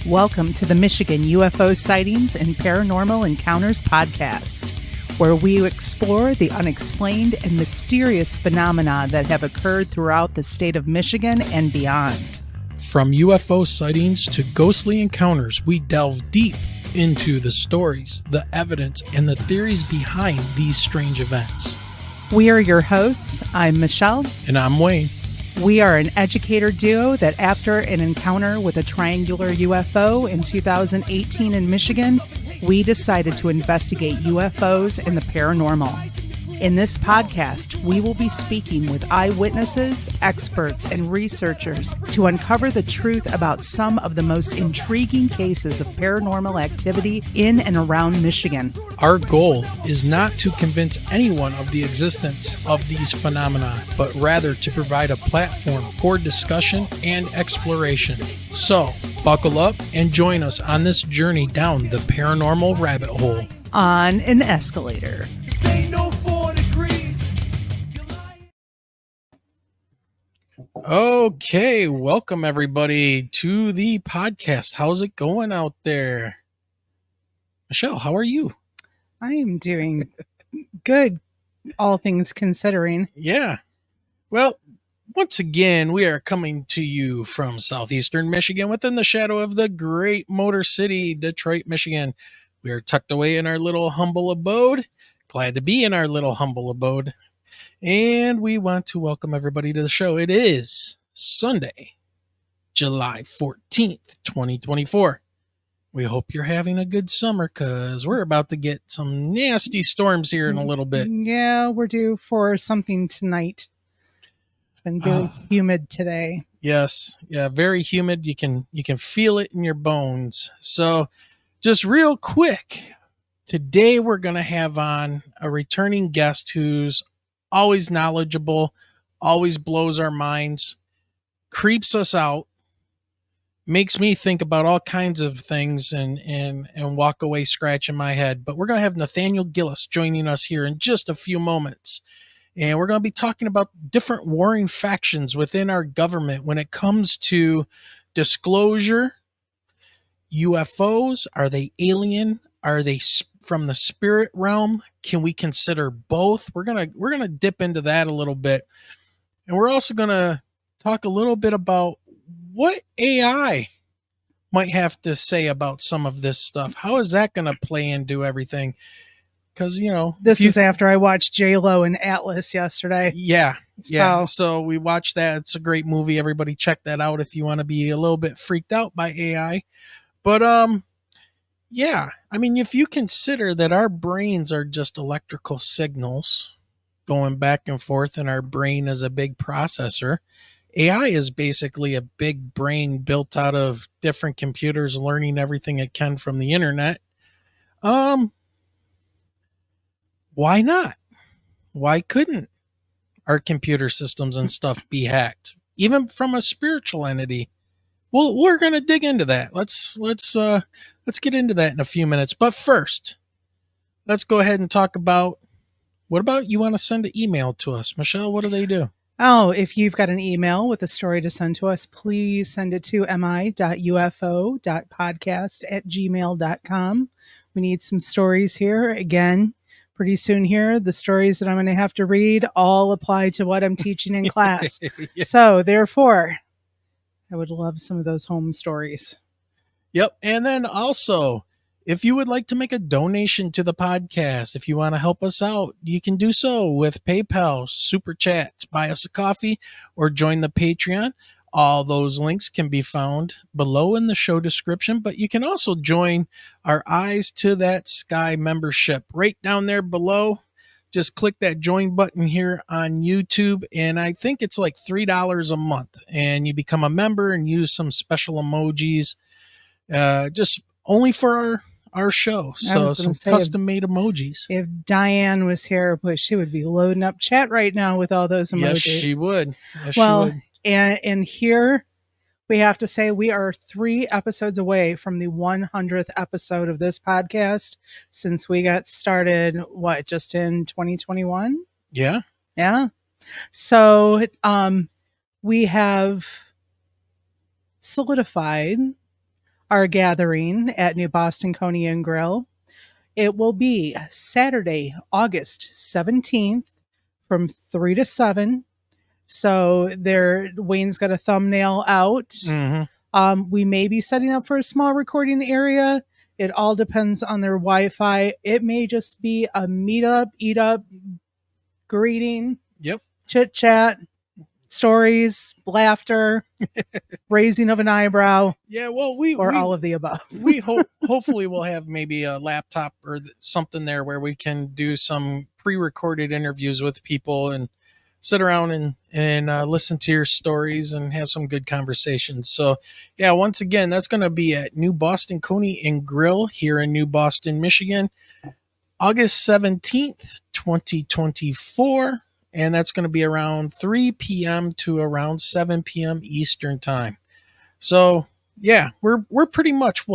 Welcome to the Michigan UFO Sightings and Paranormal Encounters podcast, where we explore the unexplained and mysterious phenomena that have occurred throughout the state of Michigan and beyond. From UFO sightings to ghostly encounters, we delve deep into the stories, the evidence, and the theories behind these strange events. We are your hosts. I'm Michelle. And I'm Wayne. We are an educator duo that after an encounter with a triangular UFO in 2018 in Michigan, we decided to investigate UFOs and the paranormal. In this podcast, we will be speaking with eyewitnesses, experts, and researchers to uncover the truth about some of the most intriguing cases of paranormal activity in and around Michigan. Our goal is not to convince anyone of the existence of these phenomena, but rather to provide a platform for discussion and exploration. So, buckle up and join us on this journey down the paranormal rabbit hole. On an escalator. Okay, welcome everybody to the podcast. How's it going out there? Michelle, how are you? I am doing good, all things considering. Yeah. Well, once again, we are coming to you from southeastern Michigan within the shadow of the great Motor City, Detroit, Michigan. We are tucked away in our little humble abode. Glad to be in our little humble abode. And we want to welcome everybody to the show. It is Sunday, July 14th, 2024. We hope you're having a good summer because we're about to get some nasty storms here in a little bit. Yeah, we're due for something tonight. It's been very humid today. Yes. Yeah, very humid. You can feel it in your bones. So just real quick, today we're going to have on a returning guest who's always knowledgeable, always blows our minds, creeps us out, makes me think about all kinds of things and walk away scratching my head. But we're going to have Nathaniel Gillis joining us here in just a few moments. And we're going to be talking about different warring factions within our government when it comes to disclosure. UFOs, are they alien? Are they from the spirit realm? Can we consider both? We're gonna dip into that a little bit, and we're also gonna talk a little bit about what AI might have to say about some of this stuff. How is that gonna play into everything? Because this is after I watched J-Lo and Atlas yesterday. Yeah. So we watched that. It's a great movie. Everybody check that out if you want to be a little bit freaked out by AI. But yeah, I mean, if you consider that our brains are just electrical signals going back and forth and our brain is a big processor, AI is basically a big brain built out of different computers learning everything it can from the internet. Why not? Why couldn't our computer systems and stuff be hacked, even from a spiritual entity? Well, we're going to dig into that. Let's get into that in a few minutes. But first, let's go ahead and talk about, what about you want to send an email to us? Michelle, what do they do? Oh, if you've got an email with a story to send to us, please send it to mi.ufo.podcast@gmail.com. We need some stories here. Again, pretty soon here, the stories that I'm going to have to read all apply to what I'm teaching in class. Yeah. So therefore, I would love some of those home stories. Yep. And then also, if you would like to make a donation to the podcast, if you want to help us out, you can do so with PayPal, Super Chats, buy us a coffee, or join the Patreon. All those links can be found below in the show description, but you can also join our Eyes to That Sky membership right down there below. Just click that join button here on YouTube, and I think it's like $3 a month, and you become a member and use some special emojis, just only for our show. So some custom-made emojis. If Diane was here, but she would be loading up chat right now with all those emojis. Yes, she would. Yes, well, she would. And here we have to say we are 3 episodes away from the 100th episode of this podcast since we got started, just in 2021? Yeah. Yeah. So we have solidified our gathering at New Boston Coney and Grill. It will be Saturday, August 17th from 3 to 7. So there, Wayne's got a thumbnail out. Mm-hmm. We may be setting up for a small recording area. It all depends on their Wi-Fi. It may just be a meetup, eat up, greeting, Yep. chit chat, stories, laughter, raising of an eyebrow. Yeah, well, or all of the above. we hopefully we'll have maybe a laptop or something there where we can do some pre-recorded interviews with people and sit around and listen to your stories and have some good conversations. So yeah, once again, that's going to be at New Boston Coney and Grill here in New Boston, Michigan, August 17th, 2024. And that's going to be around 3 p.m. to around 7 p.m. Eastern time. So yeah, we're pretty much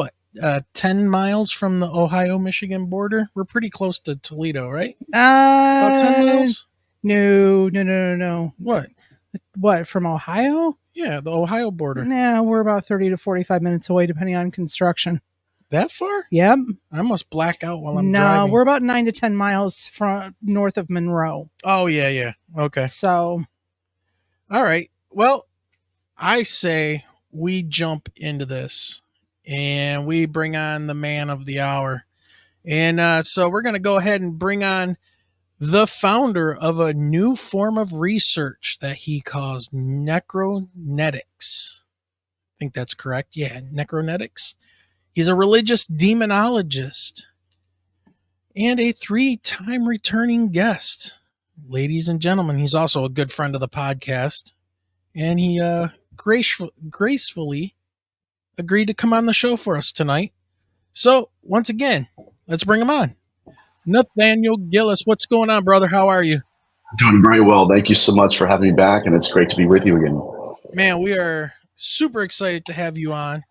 10 miles from the Ohio-Michigan border. We're pretty close to Toledo, right? About 10 miles? No. What, from Ohio? Yeah, the Ohio border. Nah, we're about 30 to 45 minutes away, depending on construction. That far? Yep. I must black out while I'm driving. No, we're about 9 to 10 miles from north of Monroe. Oh, yeah. Okay. So. All right. Well, I say we jump into this and we bring on the man of the hour. And so we're going to go ahead and bring on the founder of a new form of research that he calls necronetics. I think that's correct. Yeah, necronetics. He's a religious demonologist and a 3-time returning guest. Ladies and gentlemen, he's also a good friend of the podcast. And he gracefully agreed to come on the show for us tonight. So, once again, let's bring him on. Nathaniel Gillis, what's going on, brother? How are you? Doing very well. Thank you so much for having me back, and it's great to be with you again. Man, we are super excited to have you on.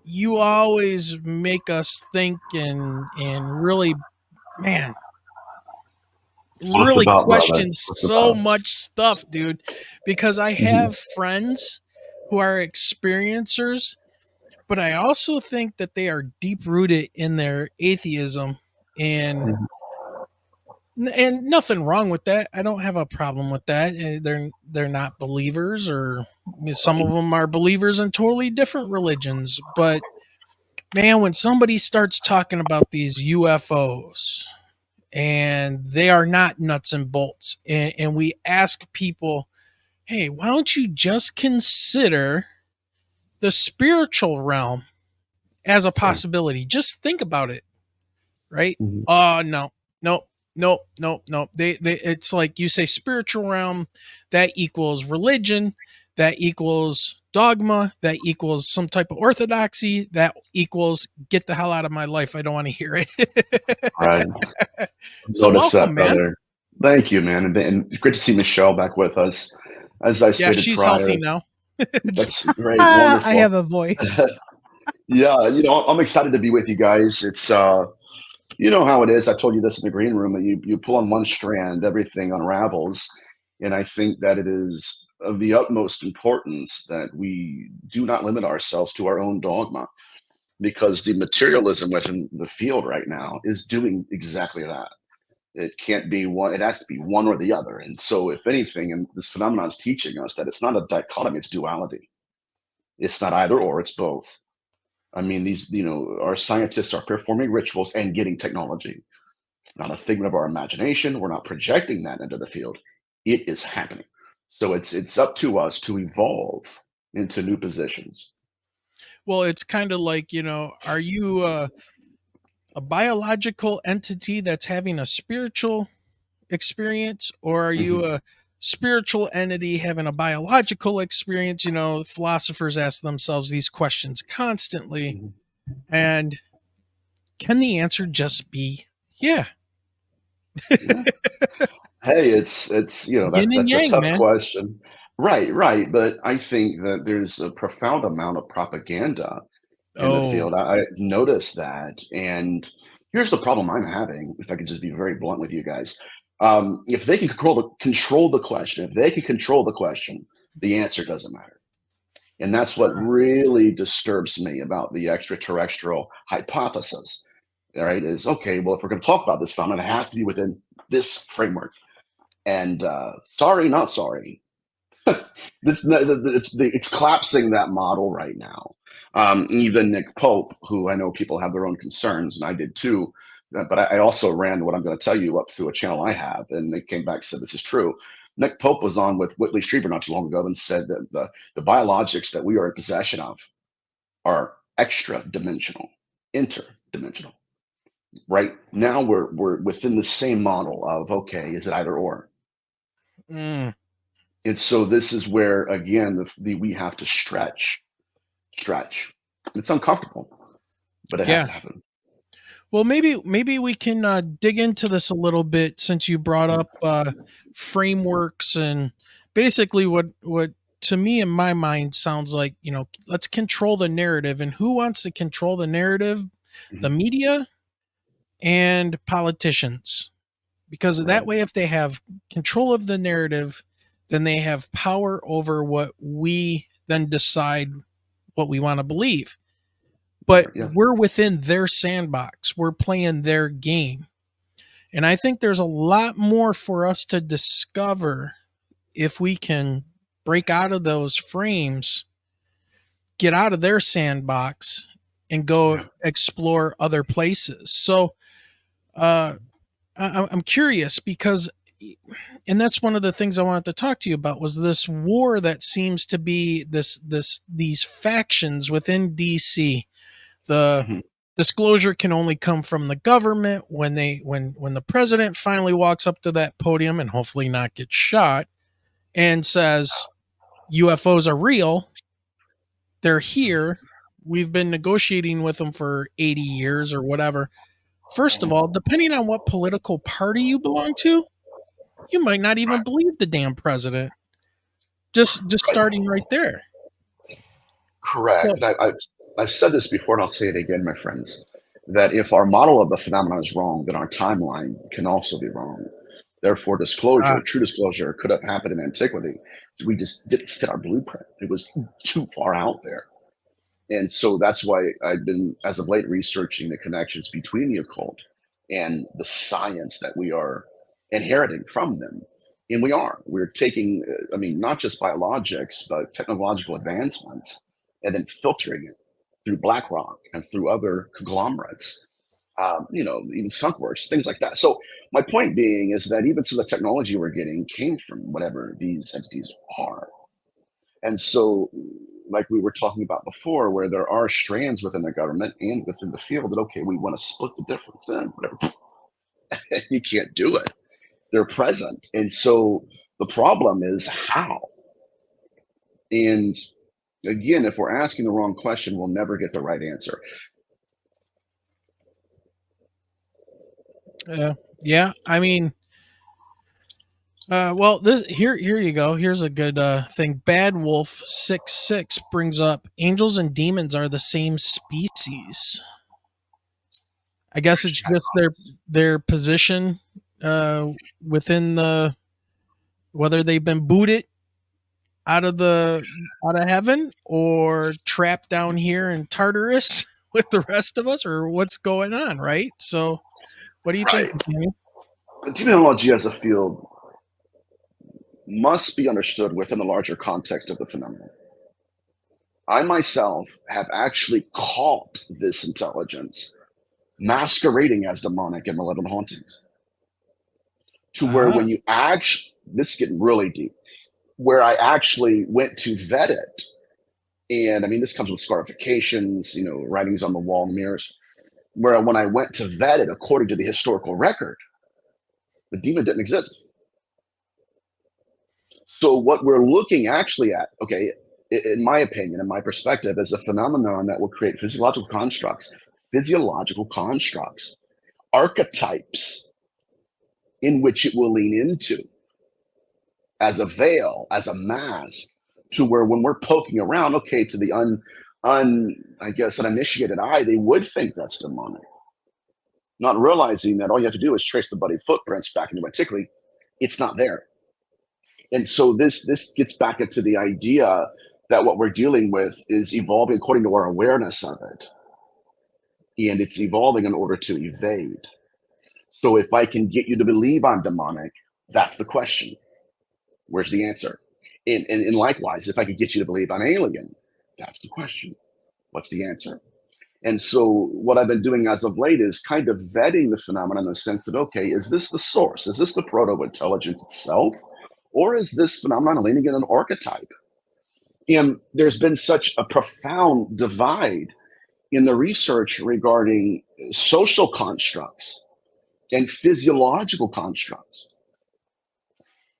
You always make us think and really, man, really question so much stuff, dude, because I have friends who are experiencers, but I also think that they are deep rooted in their atheism, and nothing wrong with that. I don't have a problem with that. They're not believers, or some of them are believers in totally different religions. But man, when somebody starts talking about these UFOs and they are not nuts and bolts, and we ask people, hey, why don't you just consider the spiritual realm as a possibility? Just think about it, right? No. They it's like you say spiritual realm, that equals religion, that equals dogma, that equals some type of orthodoxy, that equals get the hell out of my life. I don't want to hear it. Right. So welcome, man. Brother. Thank you, man. And great to see Michelle back with us. As I stated she's prior, healthy now. That's great. Wonderful. I have a voice. Yeah, I'm excited to be with you guys. It's you know how it is. I told you this in the green room, that you pull on one strand, everything unravels. And I think that it is of the utmost importance that we do not limit ourselves to our own dogma, because the materialism within the field right now is doing exactly that. It can't be one, it has to be one or the other. And so, if anything, and this phenomenon is teaching us that it's not a dichotomy, it's duality. It's not either or, it's both. I mean, our scientists are performing rituals and getting technology. It's not a figment of our imagination. We're not projecting that into the field. It is happening. So it's up to us to evolve into new positions. Well, it's kind of like, are you a biological entity that's having a spiritual experience, or are you a spiritual entity having a biological experience? Philosophers ask themselves these questions constantly. And can the answer just be yeah? Hey, it's that's a tough question. Right. But I think that there's a profound amount of propaganda in the field. I noticed that. And here's the problem I'm having, if I could just be very blunt with you guys. If they can control the question, the answer doesn't matter. And that's what really disturbs me about the extraterrestrial hypothesis. All right, is okay. Well, if we're going to talk about this phenomenon, it has to be within this framework. And sorry, not sorry. It's collapsing that model right now. Even Nick Pope, who I know people have their own concerns, and I did too. But I also ran what I'm going to tell you up through a channel I have, and they came back and said this is true. Nick Pope was on with Whitley Strieber not too long ago and said that the biologics that we are in possession of are extra dimensional, interdimensional. Right now, we're within the same model of okay, is it either or? Mm. And so this is where again we have to stretch. It's uncomfortable, but it has Yeah. to happen. Well, maybe we can dig into this a little bit since you brought up frameworks and basically what to me in my mind sounds like, let's control the narrative. And who wants to control the narrative? The Mhm. media and politicians. Because that Right. way, if they have control of the narrative, then they have power over what we then decide what we want to believe. But Yeah. we're within their sandbox. We're playing their game. And I think there's a lot more for us to discover if we can break out of those frames, get out of their sandbox, and go Yeah. explore other places. So uh, I'm curious because, and that's one of the things I wanted to talk to you about was this war that seems to be these factions within DC. The Mhm. disclosure can only come from the government when the president finally walks up to that podium and hopefully not get shot and says UFOs are real, they're here, we've been negotiating with them for 80 years or whatever. First of all, depending on what political party you belong to, you might not even Right. believe the damn president. Just Right. starting right there. Correct. So And I've said this before, and I'll say it again, my friends, that if our model of the phenomenon is wrong, then our timeline can also be wrong. Therefore, uh, true disclosure, could have happened in antiquity. We just didn't fit our blueprint. It was too far out there. And so that's why I've been, as of late, researching the connections between the occult and the science that we are inheriting from them. And we're taking, I mean, not just biologics, but technological advancements and then filtering it through BlackRock and through other conglomerates, even skunkworks, things like that. So my point being is that even some of the technology we're getting came from whatever these entities are. And so, like we were talking about before, where there are strands within the government and within the field that, okay, we want to split the difference and whatever. You can't do it. They're present. And so the problem is how. And again, if we're asking the wrong question, we'll never get the right answer. yeah, I mean, well, this here you go. Here's a good thing. Bad Wolf 66 brings up angels and demons are the same species. I guess it's just their position uh, within the whether they've been booted out of the out of heaven or trapped down here in Tartarus with the rest of us, or what's going on, right? So, what do you think, Right. Nathaniel? Demonology as a field must be understood within the larger context of the phenomenon. I myself have actually caught this intelligence masquerading as demonic and malevolent hauntings. To where Ah, when you actually, this is getting really deep, where I actually went to vet it. And I mean, this comes with scarifications, writings on the wall, mirrors, where when I went to vet it according to the historical record, the demon didn't exist. So what we're looking actually at, okay, in my opinion, in my perspective, is a phenomenon that will create physiological constructs, archetypes in which it will lean into as a veil, as a mask, to where when we're poking around, okay, to the I guess uninitiated eye, they would think that's demonic, not realizing that all you have to do is trace the bloody footprints back into antiquity. It's not there. And so this gets back into the idea. that what we're dealing with is evolving according to our awareness of it. And it's evolving in order to evade. So if I can get you to believe I'm demonic, that's the question. Where's the answer? And likewise, if I could get you to believe I'm alien, that's the question. What's the answer? And so what I've been doing as of late is kind of vetting the phenomenon in the sense that, okay, is this the source? Is this the proto-intelligence itself? Or is this phenomenon leaning in an archetype? And there's been such a profound divide in the research regarding social constructs and physiological constructs.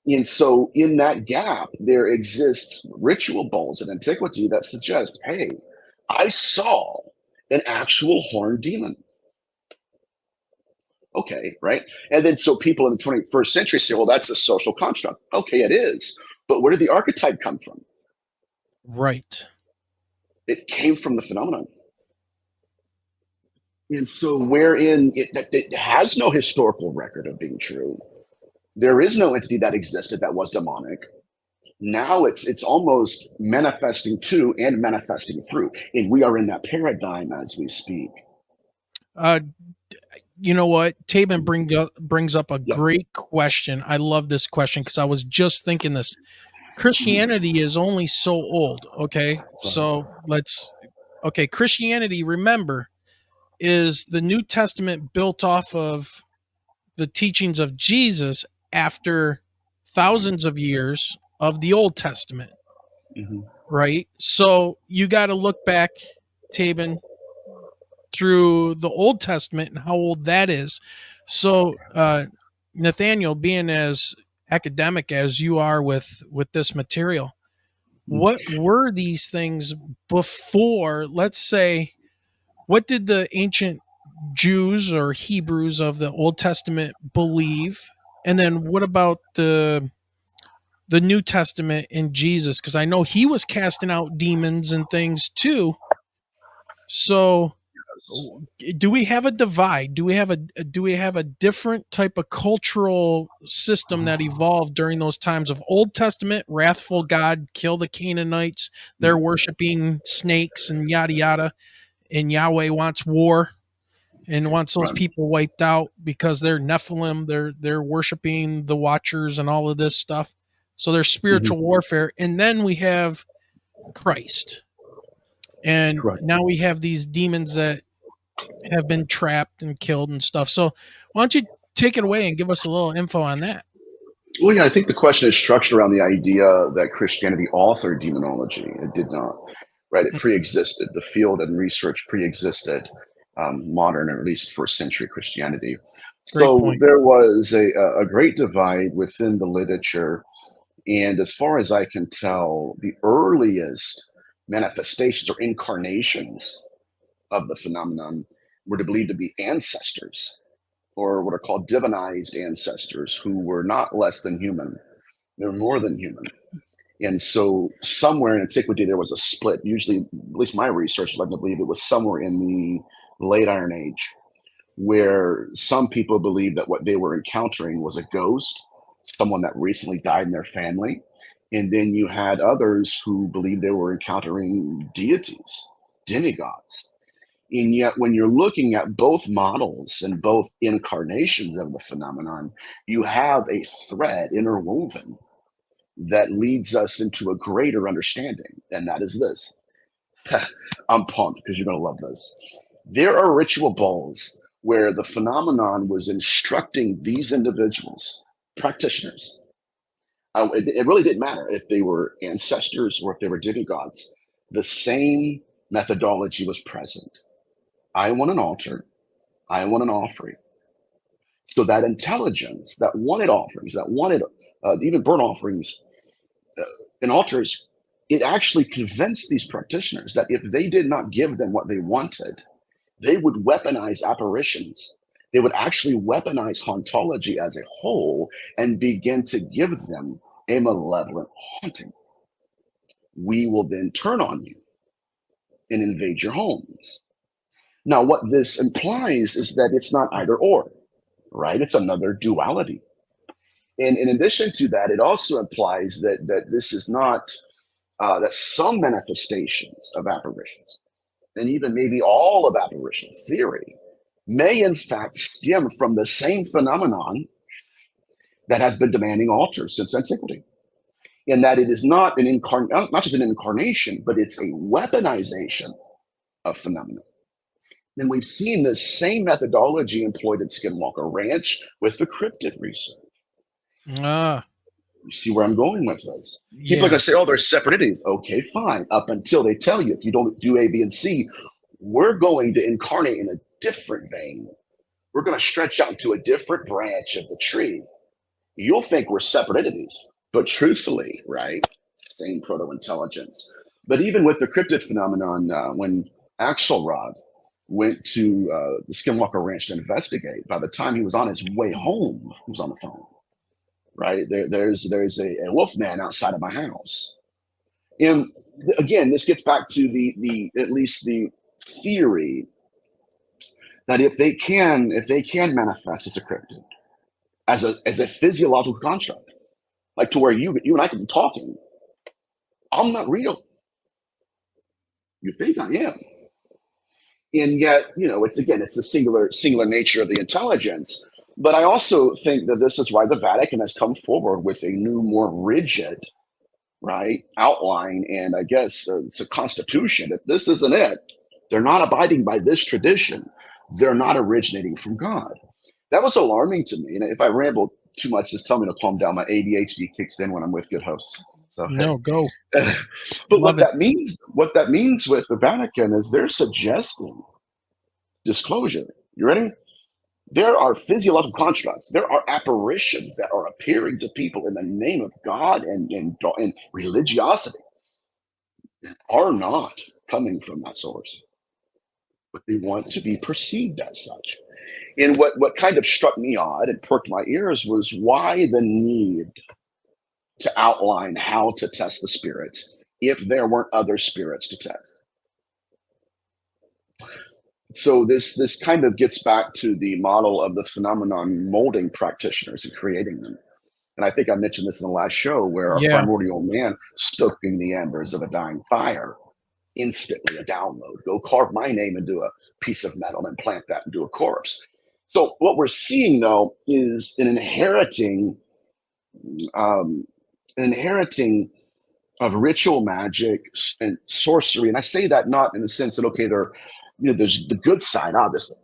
And so in that gap, there exists ritual bowls in antiquity that suggest, hey, I saw an actual horned demon. Okay, right? And then so people in the 21st century say, well, that's a social construct. Okay, it is. But where did the archetype come from? Right. It came from the phenomenon. And so wherein it has no historical record of being true, there is no entity that existed that was demonic. Now it's almost manifesting to and manifesting through. And we are in that paradigm as we speak. You know what? Taban brings up a Yep. great question. I love this question because I was just thinking this. Christianity is only so old. Okay. So Christianity, remember, is the New Testament built off of the teachings of Jesus after thousands of years of the Old Testament. Mm-hmm. Right. So you got to look back, Taban, through the Old Testament and how old that is. So, Nathaniel, being as academic as you are with this material, what were these things before? Let's say, what did the ancient Jews or Hebrews of the Old Testament believe? And then what about the New Testament in Jesus? Because I know he was casting out demons and things too. So do we have a divide? Do we have a different type of cultural system that evolved during those times of Old Testament, wrathful God, kill the Canaanites, they're worshiping snakes and yada yada, and Yahweh wants war and wants those people wiped out because they're Nephilim, they're worshiping the Watchers and all of this stuff. So there's spiritual warfare, and then we have Christ. And now we have these demons that have been trapped and killed and stuff. So why don't you take it away and give us a little info on that? Well, yeah, I think the question is structured around the idea that Christianity authored demonology. It did not, right? It pre-existed. The field and research pre-existed modern, or at least first century Christianity. So there was a great divide within the literature. And as far as I can tell, the earliest manifestations or incarnations of the phenomenon were believed to be ancestors, or what are called divinized ancestors, who were not less than human. They're more than human. And so somewhere in antiquity, there was a split. Usually, at least my research led me to believe it was somewhere in the late Iron Age, where some people believed that what they were encountering was a ghost, someone that recently died in their family. And then you had others who believed they were encountering deities, demigods. And yet, when you're looking at both models and both incarnations of the phenomenon, you have a thread interwoven that leads us into a greater understanding. And that is this. I'm pumped because you're going to love this. There are ritual bowls where the phenomenon was instructing these individuals, practitioners. It really didn't matter if they were ancestors or if they were demigods. The same methodology was present. I want an altar. I want an offering. So that intelligence that wanted offerings, that wanted even burnt offerings and altars, it actually convinced these practitioners that if they did not give them what they wanted, they would weaponize apparitions. They would actually weaponize hauntology as a whole and begin to give them a malevolent haunting. We will then turn on you and invade your homes. Now, what this implies is that it's not either or, right? It's another duality. And in addition to that, it also implies that this is not that some manifestations of apparitions, and even maybe all of apparition theory, may in fact stem from the same phenomenon that has been demanding altars since antiquity. In that it is not not just an incarnation, but it's a weaponization of phenomena. And we've seen the same methodology employed at Skinwalker Ranch with the cryptid research. Ah, You see where I'm going with this? People are yeah. going to say, oh, they're separate entities. Okay, fine. Up until they tell you, if you don't do A, B, and C, we're going to incarnate in a different vein. We're going to stretch out into a different branch of the tree. You'll think we're separate entities, but truthfully, right? Same proto-intelligence. But even with the cryptid phenomenon, when Axelrod went to the Skinwalker Ranch to investigate, by the time he was on his way home, he was on the phone. Right? There's a wolf man outside of my house. And again, this gets back to the at least the theory that if they can manifest as a cryptid, as a physiological construct, like to where you and I could be talking, I'm not real. You think I am. And yet, it's the singular nature of the intelligence. But I also think that this is why the Vatican has come forward with a new, more rigid, right, outline, and I guess it's a constitution. If this isn't it, they're not abiding by this tradition. They're not originating from God. That was alarming to me. And if I ramble too much, just tell me to calm down. My ADHD kicks in when I'm with good hosts. So No, go. but Love it. what that means with the Vatican is they're suggesting disclosure. You ready? There are physiological constructs. There are apparitions that are appearing to people in the name of God and religiosity that are not coming from that source, but they want to be perceived as such. And what kind of struck me odd and perked my ears was why the need to outline how to test the spirits if there weren't other spirits to test. So this kind of gets back to the model of the phenomenon molding practitioners and creating them. And I think I mentioned this in the last show where a Yeah. primordial man stoking the embers of a dying fire, instantly a download. Go carve my name into a piece of metal and plant that into a corpse. So what we're seeing though is an inheriting of ritual magic and sorcery. And I say that not in the sense that, okay, there's the good side, obviously.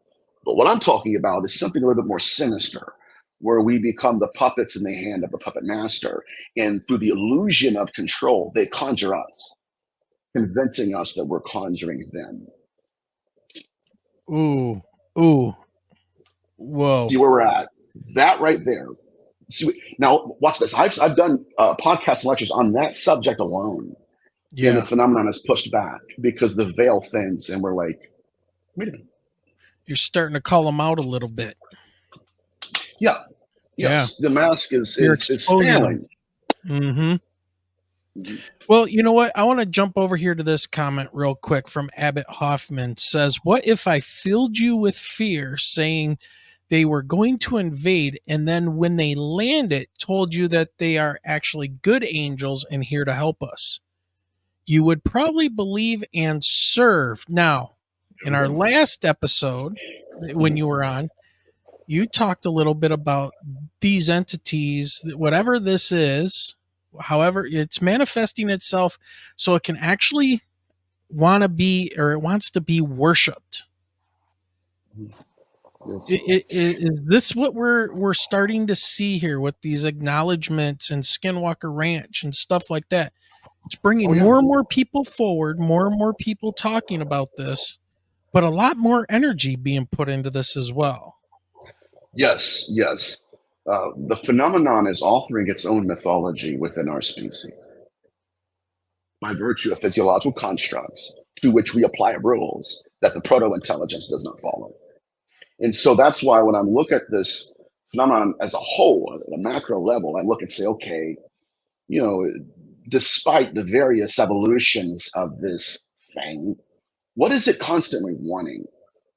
But what I'm talking about is something a little bit more sinister, where we become the puppets in the hand of the puppet master. And through the illusion of control, they conjure us, convincing us that we're conjuring them. Ooh. Whoa. See where we're at? That right there. Now, watch this. I've done podcasts and lectures on that subject alone. Yeah. And the phenomenon is pushed back because the veil thins and we're like, wait a minute. You're starting to call them out a little bit. Yeah. Yes. The mask is failing. Mm-hmm. Well, you know what? I want to jump over here to this comment real quick from Abbott Hoffman. Says, what if I filled you with fear saying they were going to invade, and then when they landed, told you that they are actually good angels and here to help us? You would probably believe and serve. Now, in our last episode, when you were on, you talked a little bit about these entities, whatever this is, however, it's manifesting itself so it can actually want to be, or it wants to be worshipped. Is this what we're starting to see here with these acknowledgments and Skinwalker Ranch and stuff like that? It's bringing more and more people forward, more and more people talking about this, but a lot more energy being put into this as well. Yes. The phenomenon is authoring its own mythology within our species by virtue of physiological constructs to which we apply rules that the proto-intelligence does not follow. And so that's why when I look at this phenomenon as a whole, at a macro level, I look and say, okay, despite the various evolutions of this thing, what is it constantly wanting?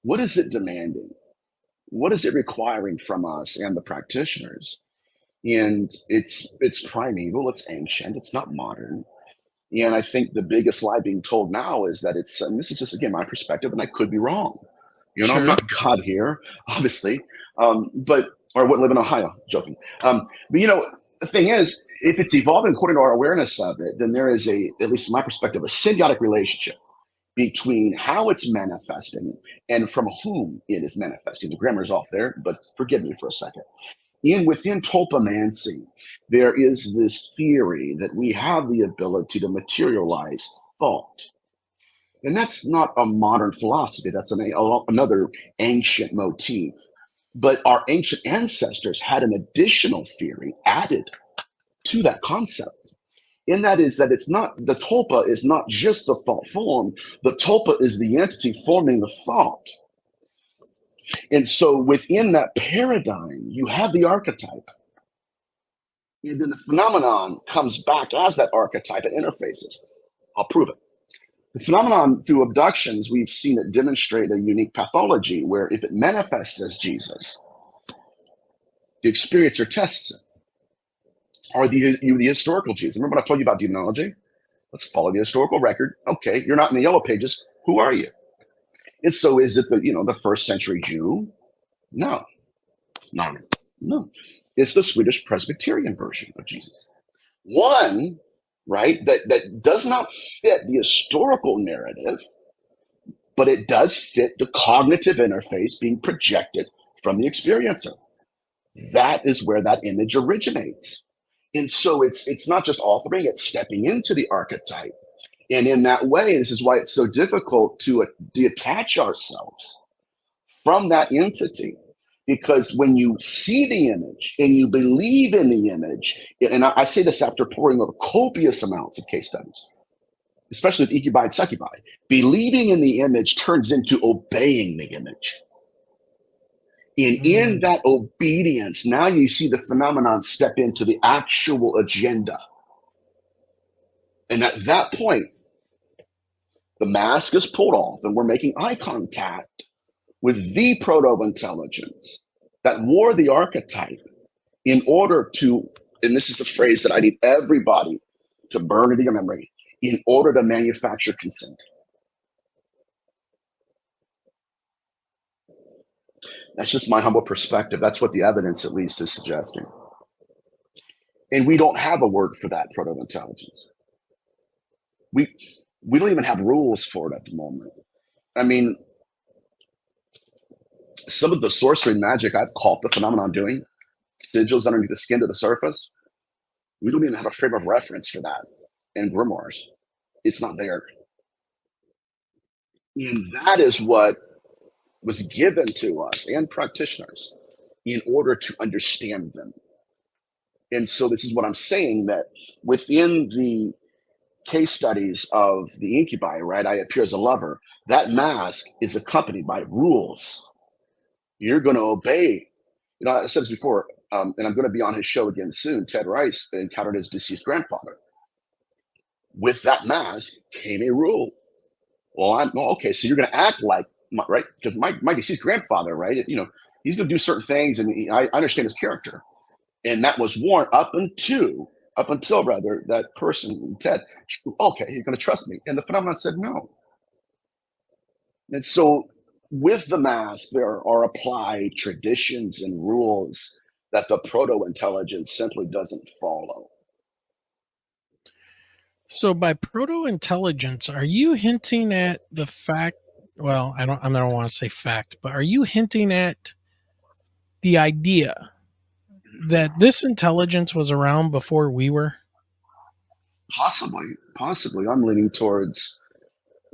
What is it demanding? What is it requiring from us and the practitioners? And it's primeval, it's ancient, it's not modern. And I think the biggest lie being told now is that it's, and this is just, again, my perspective, and I could be wrong. I'm Sure. not God here, obviously, but, or I wouldn't live in Ohio, joking. But, the thing is, if it's evolving according to our awareness of it, then there is at least in my perspective, a symbiotic relationship between how it's manifesting and from whom it is manifesting. The grammar's off there, but forgive me for a second. Within tulpamancy, there is this theory that we have the ability to materialize thought. And that's not a modern philosophy. That's another ancient motif. But our ancient ancestors had an additional theory added to that concept. And that is that it's not, the tulpa is not just the thought form, the tulpa is the entity forming the thought. And so within that paradigm, you have the archetype. And then the phenomenon comes back as that archetype and interfaces. I'll prove it. The phenomenon through abductions, we've seen it demonstrate a unique pathology where if it manifests as Jesus, the experiencer tests it. Are the historical Jesus? Remember what I told you about demonology? Let's follow the historical record. Okay, you're not in the yellow pages. Who are you? And so is it the first century Jew? No. No. It's the Swedish Presbyterian version of Jesus. One, right, that does not fit the historical narrative, but it does fit the cognitive interface being projected from the experiencer. That is where that image originates. And so it's not just authoring, it's stepping into the archetype. And in that way, this is why it's so difficult to detach ourselves from that entity. Because when you see the image and you believe in the image, and I say this after pouring over copious amounts of case studies, especially with ikigai and succubi, believing in the image turns into obeying the image. And in that obedience, now you see the phenomenon step into the actual agenda. And at that point, the mask is pulled off and we're making eye contact with the proto-intelligence that wore the archetype in order to, and this is a phrase that I need everybody to burn into your memory, in order to manufacture consent. That's just my humble perspective. That's what the evidence at least is suggesting. And we don't have a word for that proto-intelligence. We don't even have rules for it at the moment. I mean, some of the sorcery magic I've caught the phenomenon doing, sigils underneath the skin to the surface, we don't even have a frame of reference for that in grimoires. It's not there. And that is what was given to us and practitioners in order to understand them. And so this is what I'm saying, that within the case studies of the incubi, right, I appear as a lover, that mask is accompanied by rules. You're going to obey. I said this before, and I'm going to be on his show again soon. Ted Rice encountered his deceased grandfather. With that mask came a rule. Well, okay, so you're going to act like, right? Because my deceased grandfather, right? He's going to do certain things, and I understand his character. And that was worn up until rather that person, Ted, okay, you're going to trust me. And the phenomenon said no. And so with the mask, there are applied traditions and rules that the proto-intelligence simply doesn't follow. So by proto-intelligence, are you hinting at the fact, well, I don't want to say fact, but are you hinting at the idea that this intelligence was around before we were? Possibly. I'm leaning towards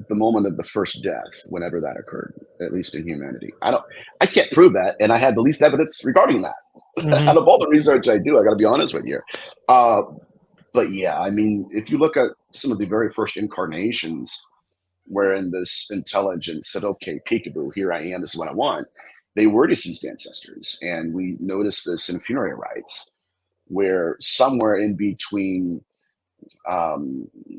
the moment of the first death, whenever that occurred, at least in humanity. I can't prove that, and I have the least evidence regarding that. Mm-hmm. Out of all the research I do, I got to be honest with you. But yeah, I mean, if you look at some of the very first incarnations, wherein this intelligence said, "Okay, peekaboo, here I am. This is what I want." They were deceased ancestors, and we noticed this in funerary rites, where somewhere in between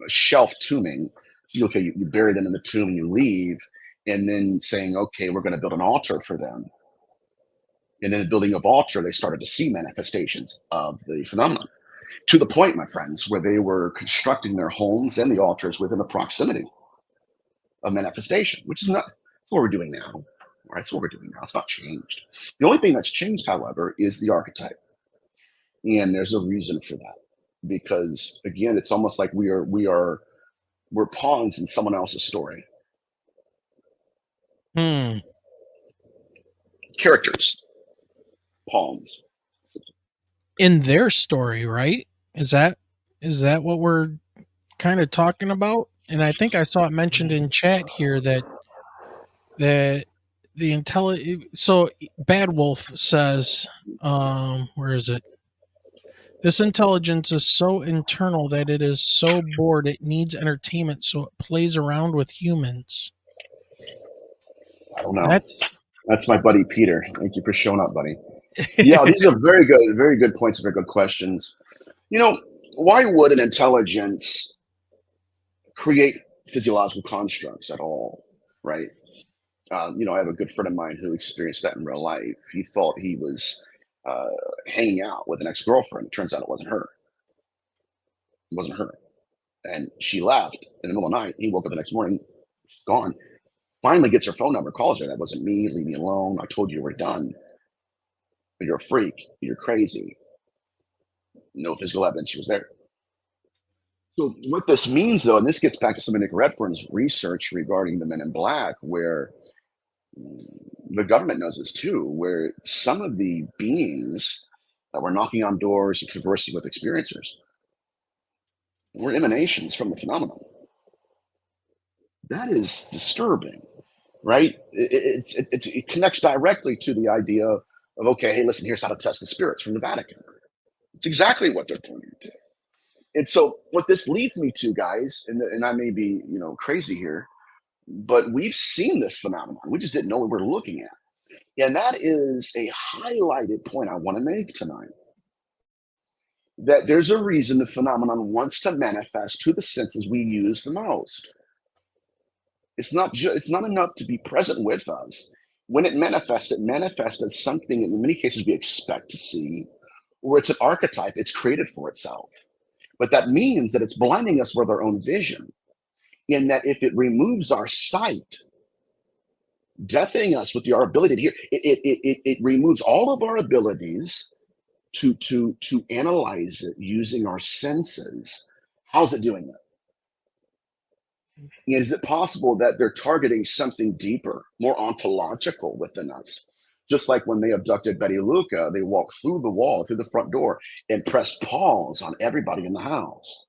shelf tombing, you bury them in the tomb and you leave, and then saying, okay, we're going to build an altar for them. And then the building of altar, they started to see manifestations of the phenomenon. To the point, my friends, where they were constructing their homes and the altars within the proximity of manifestation, which is not what we're doing now. Right? It's what we're doing now. It's not changed. The only thing that's changed, however, is the archetype. And there's a reason for that. Because again, it's almost like we're pawns in someone else's story. Characters. Pawns. In their story, right? Is that what we're kind of talking about? And I think I saw it mentioned in chat here that the so Bad Wolf says, where is it? This intelligence is so internal that it is so bored it needs entertainment, so it plays around with humans. I don't know. That's my buddy Peter. Thank you for showing up, buddy. Yeah, these are very good points, very good questions. Why would an intelligence create physiological constructs at all, right? I have a good friend of mine who experienced that in real life. He thought he was hanging out with an ex-girlfriend. It turns out it wasn't her. It wasn't her. And she left in the middle of the night. He woke up the next morning, she's gone. Finally gets her phone number, calls her. That wasn't me. Leave me alone. I told you we're done. You're a freak. You're crazy. No physical evidence she was there. So what this means, though, and this gets back to some of Nick Redfern's research regarding the Men in Black, where the government knows this too, where some of the beings that were knocking on doors and conversing with experiencers were emanations from the phenomenon. That is disturbing, right? It connects directly to the idea of, okay, hey, listen, here's how to test the spirits from the Vatican. It's exactly what they're pointing to. And so what this leads me to, guys, and I may be, crazy here, but we've seen this phenomenon. We just didn't know what we were looking at. And that is a highlighted point I want to make tonight. That there's a reason the phenomenon wants to manifest to the senses we use the most. It's not enough to be present with us. When it manifests as something in many cases we expect to see, or it's an archetype, it's created for itself. But that means that it's blinding us with our own vision. In that if it removes our sight, deafening us with our ability to hear, it removes all of our abilities to analyze it using our senses. How's it doing that? Is it possible that they're targeting something deeper, more ontological within us? Just like when they abducted Betty Luca, they walked through the wall, through the front door, and pressed pause on everybody in the house.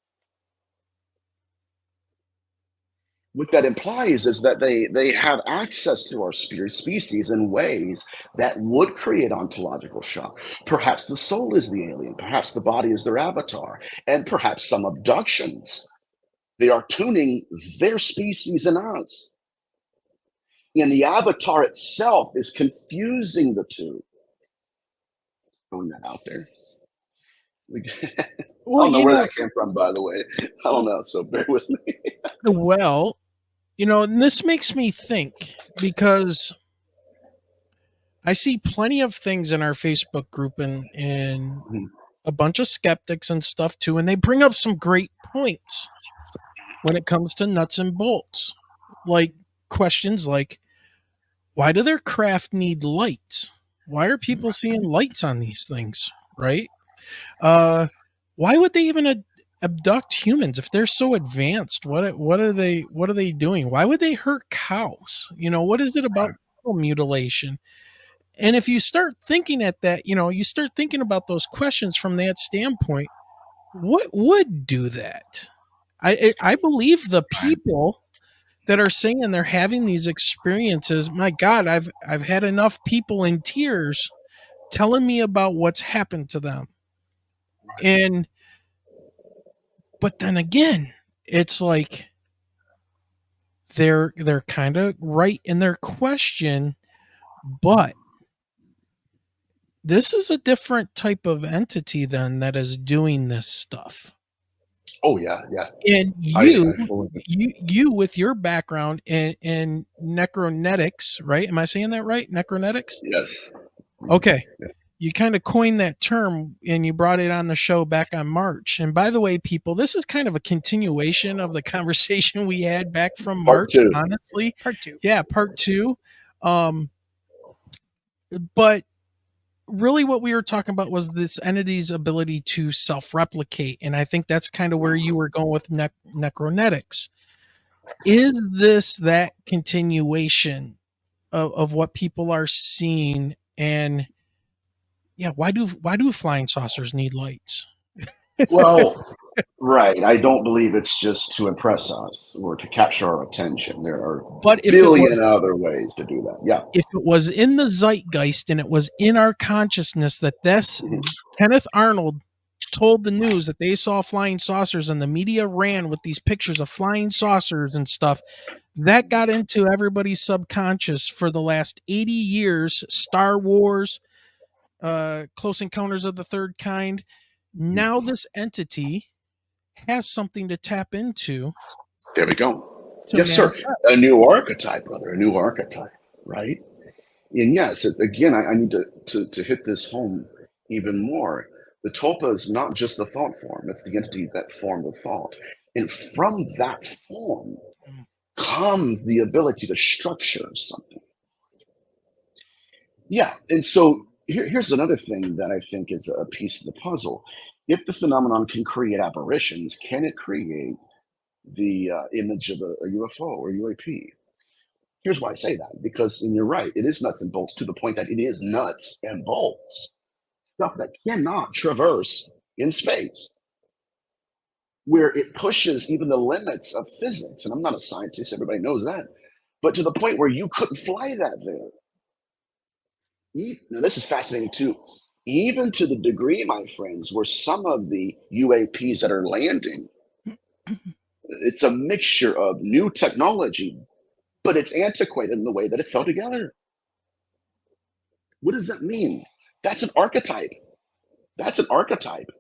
What that implies is that they have access to our spirit species in ways that would create ontological shock. Perhaps the soul is the alien, perhaps the body is their avatar, and perhaps some abductions. They are tuning their species in us. And the avatar itself is confusing the two. Throwing that out there. I don't know where that came from, by the way. I don't know, so bear with me. Well, and this makes me think, because I see plenty of things in our Facebook group and a bunch of skeptics and stuff too, and they bring up some great points when it comes to nuts and bolts. Like questions like, why do their craft need lights? Why are people seeing lights on these things, right? Why would they even abduct humans if they're so advanced? What are they doing? Why would they hurt cows? What is it about mutilation? And if you start thinking at that, you start thinking about those questions from that standpoint, what would do that? I believe the people that are saying they're having these experiences, my God, I've had enough people in tears telling me about what's happened to them. But then again, it's like they're kind of right in their question, but this is a different type of entity then that is doing this stuff. Oh yeah. And you with your background in necronetics, right? Am I saying that right? Necronetics? Yes. Okay. Yeah. you kind of coined that term and you brought it on the show back on March. And by the way, people, this is kind of a continuation of the conversation we had back from Part March, two. honestly. Part 2. Yeah, part 2. But really what we were talking about was this entity's ability to self-replicate. And I think that's kind of where you were going with necronetics. Is this that continuation of what people are seeing? And yeah, why do flying saucers need lights? Well, right. I don't believe it's just to impress us or to capture our attention. There are But billion other ways to do that. Yeah. if it was in the zeitgeist and it was in our consciousness that this Mhm. Kenneth Arnold told the news that they saw flying saucers and the media ran with these pictures of flying saucers and stuff, that got into everybody's subconscious for the last 80 years. Star Wars, Close Encounters of the Third Kind. Now this entity has something to tap into There we go. to Yes, sir. manifest. A new archetype, brother. A new archetype, right? And yes, again, I need to hit this home even more. The tulpa is not just the thought form, it's the entity that formed the thought. And from that form comes the ability to structure something. Yeah. And so here's another thing that I think is a piece of the puzzle. If the phenomenon can create apparitions, can it create the image of a UFO or UAP? Here's why I say that, because, and you're right, it is nuts and bolts to the point that it is nuts and bolts, stuff that cannot traverse in space, where it pushes even the limits of physics. And I'm not a scientist, everybody knows that, but to the point where you couldn't fly that there. Now, this is fascinating too. Even to the degree, my friends, where some of the UAPs that are landing, it's a mixture of new technology, but it's antiquated in the way that it's held together. What does that mean? That's an archetype. That's an archetype.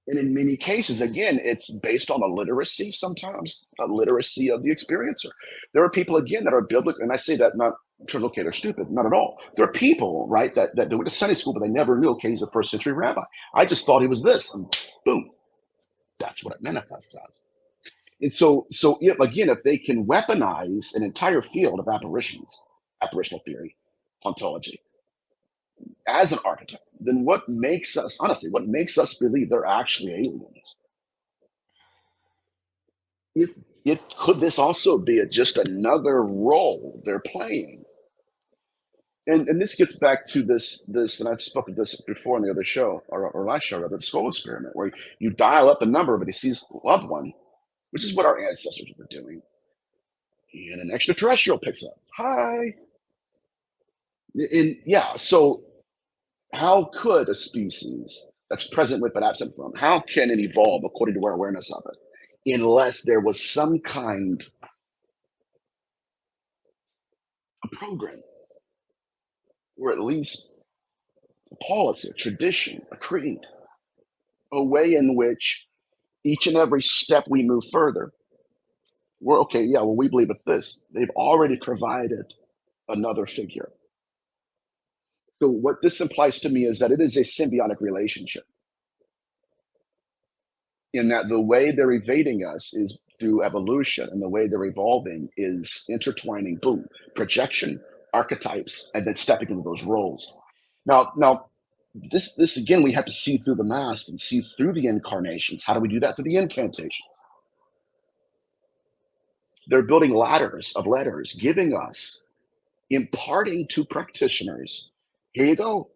And in many cases, again, it's based on a literacy, sometimes a literacy of the experiencer. There are people, again, that are biblical, and I say that not to okay, they're stupid, not at all. There are people, right, that went to Sunday school, but they never knew, okay, he's a first century rabbi. I just thought he was this, and boom, that's what it manifests as. And so yeah, again, if they can weaponize an entire field of apparitions, apparitional theory, ontology, as an archetype, then what makes us, honestly, what makes us believe they're actually aliens? If it could this also be just another role they're playing? And this gets back to this, and I've spoken this before on the other show, or last show, rather, the skull experiment, where you dial up a number of a deceased loved one, which is what our ancestors were doing, and an extraterrestrial picks up. Hi. And yeah, so how could a species that's present with but absent from, how can it evolve according to our awareness of it, unless there was some kind of program, or at least a policy, a tradition, a creed, a way in which each and every step we move further, we're okay, yeah, well, we believe it's this. They've already provided another figure. So what this implies to me is that it is a symbiotic relationship, in that the way they're evading us is through evolution, and the way they're evolving is intertwining, boom, projection, archetypes, and then stepping into those roles. Now, this again, we have to see through the mask and see through the incarnations. How do we do that? Through the incantation. They're building ladders of letters, giving us, imparting to practitioners. Here you go.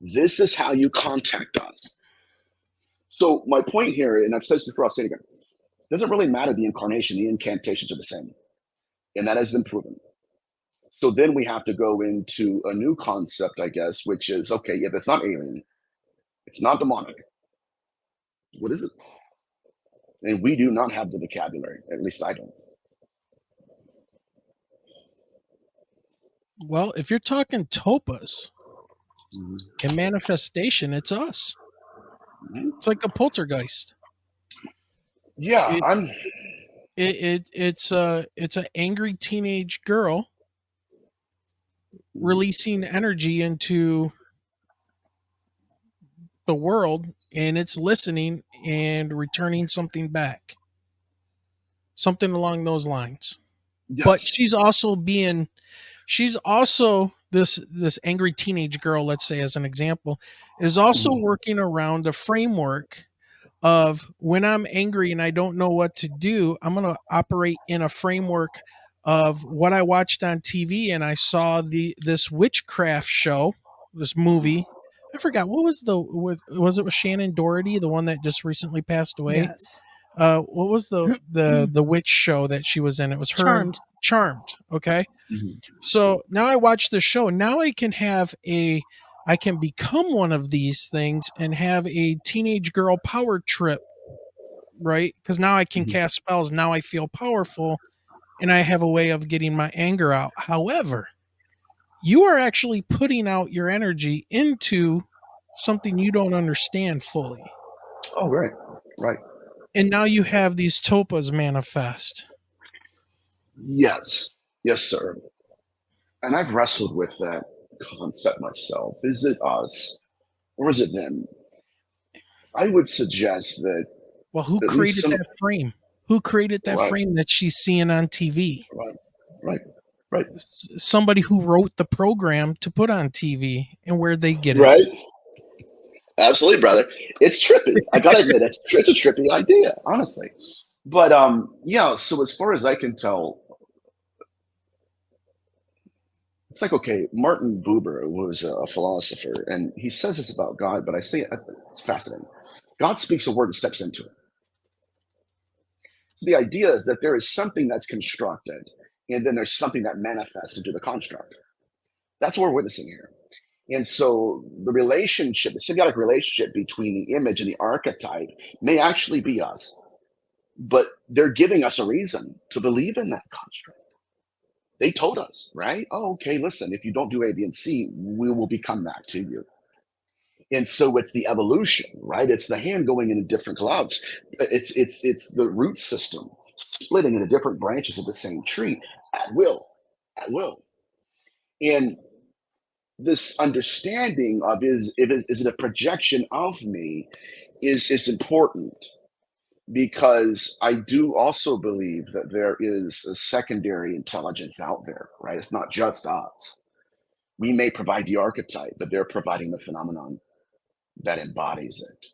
This is how you contact us. So my point here, and I've said this before, I'll say it again. It doesn't really matter the incarnation, the incantations are the same. And that has been proven. So then we have to go into a new concept, I guess, which is, okay, if it's not alien, it's not demonic, what is it? And we do not have the vocabulary. At least I don't. Well, if you're talking topas Mhm. and manifestation, it's us. Mhm. It's like a poltergeist. Yeah, It, I'm. it's an angry teenage girl releasing energy into the world, and it's listening and returning something back. Something along those lines. But Yes. she's also this angry teenage girl, let's say as an example, is also Mhm. working around a framework of when I'm angry and I don't know what to do, I'm going to operate in a framework of what I watched on TV, and I saw this witchcraft show, this movie. I forgot what was it with Shannon Doherty, the one that just recently passed away? Yes. What was the witch show that she was in? It was her and Charmed. Charmed. Okay, Mhm. so now I watch the show. Now I can become one of these things and have a teenage girl power trip, right? Because now I can Mhm. cast spells. Now I feel powerful, and I have a way of getting my anger out. However, you are actually putting out your energy into something you don't understand fully. Oh, right. Right. And now you have these topas manifest. Yes. Yes, sir. And I've wrestled with that concept myself. Is it us or is it them? I would suggest that Well, who at least created some. that frame? Who created that Right. frame that she's seeing on TV? Right. Right. Right. Somebody who wrote the program to put on TV, and where they get it. Right. Absolutely, brother. It's trippy. I gotta admit, it's a trippy idea, honestly. But yeah. So as far as I can tell, it's like, okay, Martin Buber was a philosopher, and he says this about God, but I say it's fascinating. God speaks a word and steps into it. The idea is that there is something that's constructed, and then there's something that manifests into the construct. That's what we're witnessing here. And so the relationship, the symbiotic relationship between the image and the archetype may actually be us, but they're giving us a reason to believe in that construct. They told us, right? Oh, okay, listen, if you don't do A, B, and C, we will become that to you. And so it's the evolution, right? It's the hand going into different gloves. It's the root system splitting into different branches of the same tree at will, at will. And this understanding of is it a projection of me is important because I do also believe that there is a secondary intelligence out there, right? It's not just us. We may provide the archetype, but they're providing the phenomenon that embodies it.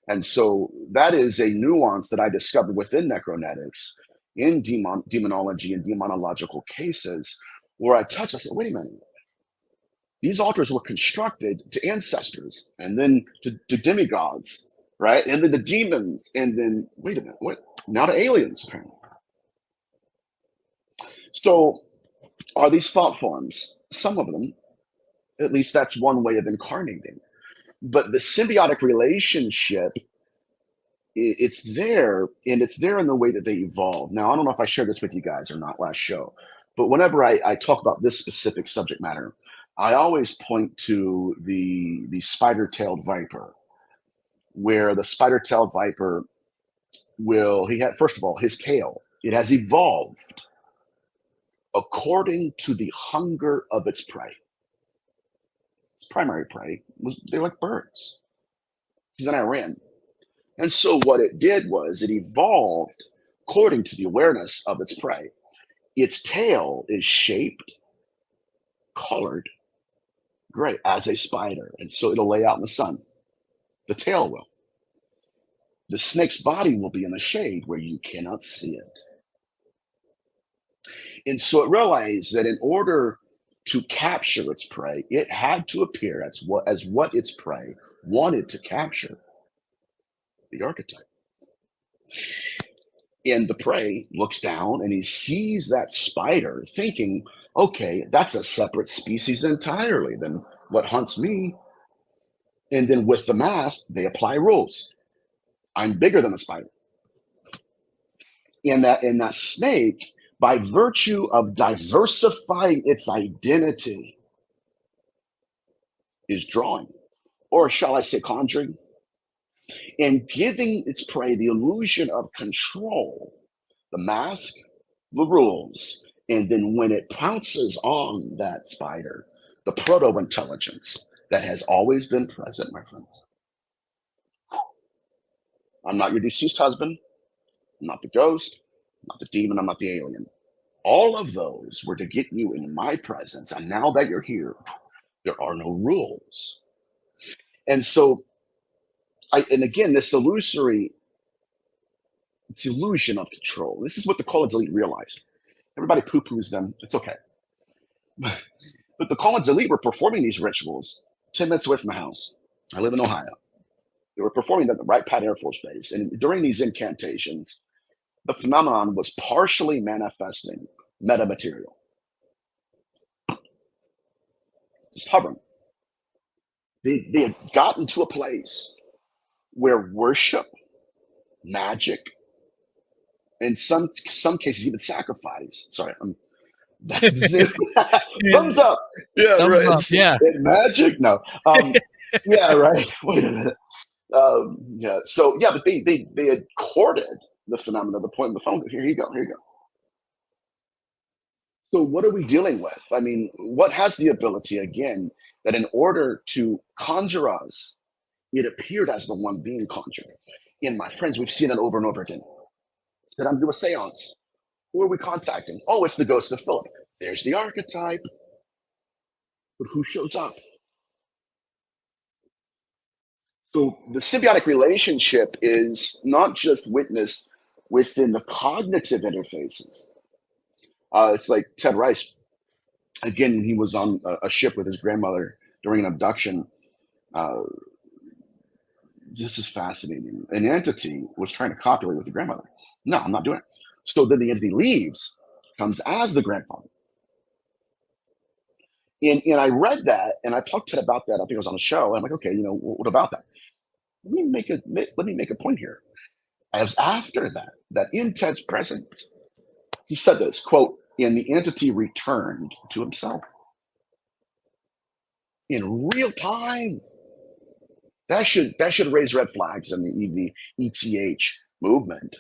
And so that is a nuance that I discovered within necronetics in demonology and demonological cases where I said, wait a minute, these altars were constructed to ancestors and then to demigods, right? And then to demons, and then, wait a minute, what? Now to aliens, apparently. So are these thought forms? Some of them, at least that's one way of incarnating. But the symbiotic relationship, it's there, and it's there in the way that they evolve. Now, I don't know if I shared this with you guys or not last show, but whenever I talk about this specific subject matter, I always point to the spider-tailed viper, where the spider-tailed viper he had, first of all, his tail, it has evolved according to the hunger of its prey. Its primary prey they're like birds. Then I ran. And so what it did was it evolved according to the awareness of its prey. Its tail is shaped, colored gray as a spider. And so it'll lay out in the sun. The tail will. The snake's body will be in the shade where you cannot see it. And so it realized that in order to capture its prey, it had to appear as what its prey wanted to capture, the archetype. And the prey looks down and he sees that spider thinking, okay, that's a separate species entirely than what hunts me. And then with the mask, they apply rules. I'm bigger than a spider. And that snake, by virtue of diversifying its identity, is drawing, or shall I say conjuring, and giving its prey the illusion of control, the mask, the rules, and then when it pounces on that spider, the proto intelligence that has always been present, my friends, I'm not your deceased husband. I'm not the ghost. I'm not the demon. I'm not the alien. All of those were to get you in my presence. And now that you're here, there are no rules. And so, and again, this illusory, it's illusion of control. This is what the Collins elite realized. Everybody poo-poos them. It's okay. But the Collins elite were performing these rituals 10 minutes away from my house. I live in Ohio. They were performing at the Wright Pat Air Force Base. And during these incantations, the phenomenon was partially manifesting metamaterial. Just hovering. They had gotten to a place where worship, magic, in some cases even sacrifice. Sorry, that's thumbs up. Yeah, Thumbs right. up, yeah. And magic. No. Yeah, right. Wait a minute. Yeah. So yeah, but they had courted the phenomenon. The point of the phone. Here you go. Here you go. So what are we dealing with? I mean, what has the ability again that in order to conjure us, it appeared as the one being conjured. And my friends, we've seen it over and over again. Did I do a seance? Who are we contacting? Oh, it's the ghost of Philip. There's the archetype. But who shows up? So the symbiotic relationship is not just witnessed within the cognitive interfaces. It's like Ted Rice. Again, he was on a ship with his grandmother during an abduction. This is fascinating. An entity was trying to copulate with the grandmother. No, I'm not doing it. So then the entity leaves, comes as the grandfather. And I read that, and I talked to Ted about that. I think it was on a show. I'm like, okay, what about that? Let me make a point here. As after that in Ted's presence, he said this quote, and the entity returned to himself in real time. That should raise red flags in the ETH movement,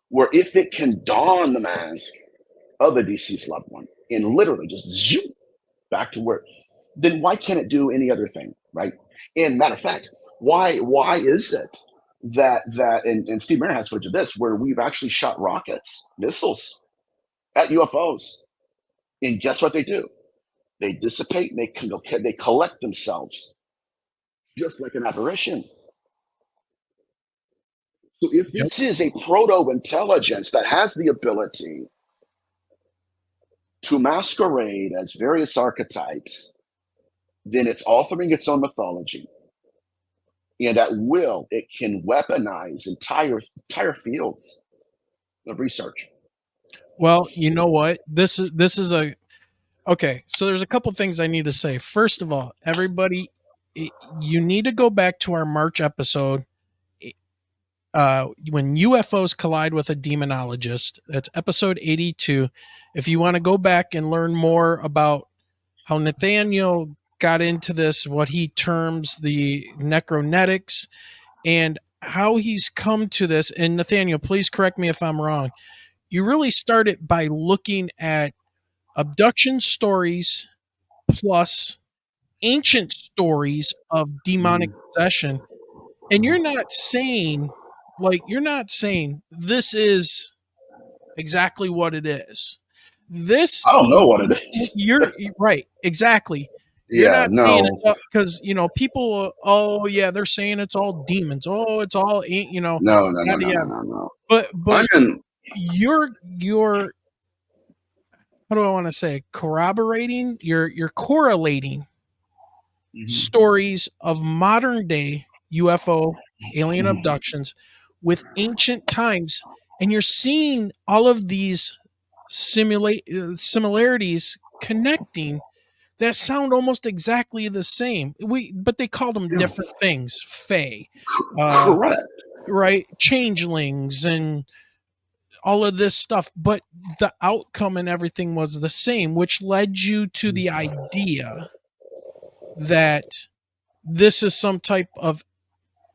where if it can don the mask of a deceased loved one and literally just zoom back to where, then why can't it do any other thing, right? And matter of fact, why is it that and Steve Mayer has footage of this where we've actually shot rockets, missiles at UFOs, and guess what they do? They dissipate and they collect themselves just like an apparition. So if this is a proto-intelligence that has the ability to masquerade as various archetypes, then it's authoring its own mythology. And at will, it can weaponize entire fields of research. Well, you know what? This is okay. So there's a couple things I need to say. First of all, everybody, you need to go back to our March episode. When UFOs collide with a demonologist, that's episode 82. If you want to go back and learn more about how Nathaniel got into this, what he terms the necronetics, and how he's come to this. And Nathaniel, please correct me if I'm wrong. You really start it by looking at abduction stories plus ancient stories of demonic possession. And you're not saying this is exactly what it is. This, I don't know what it is. you're right, exactly. You're Yeah, not saying no, it's because people. Oh yeah, they're saying it's all demons. Oh, it's all no, yada yada. no. But I'm in. you're how do I want to say corroborating? You're correlating stories of modern day UFO alien abductions with ancient times, and you're seeing all of these similarities connecting that sound almost exactly the same. But they call them different things. Fae, Correct. right? Changelings and all of this stuff. But the outcome and everything was the same, which led you to the idea that this is some type of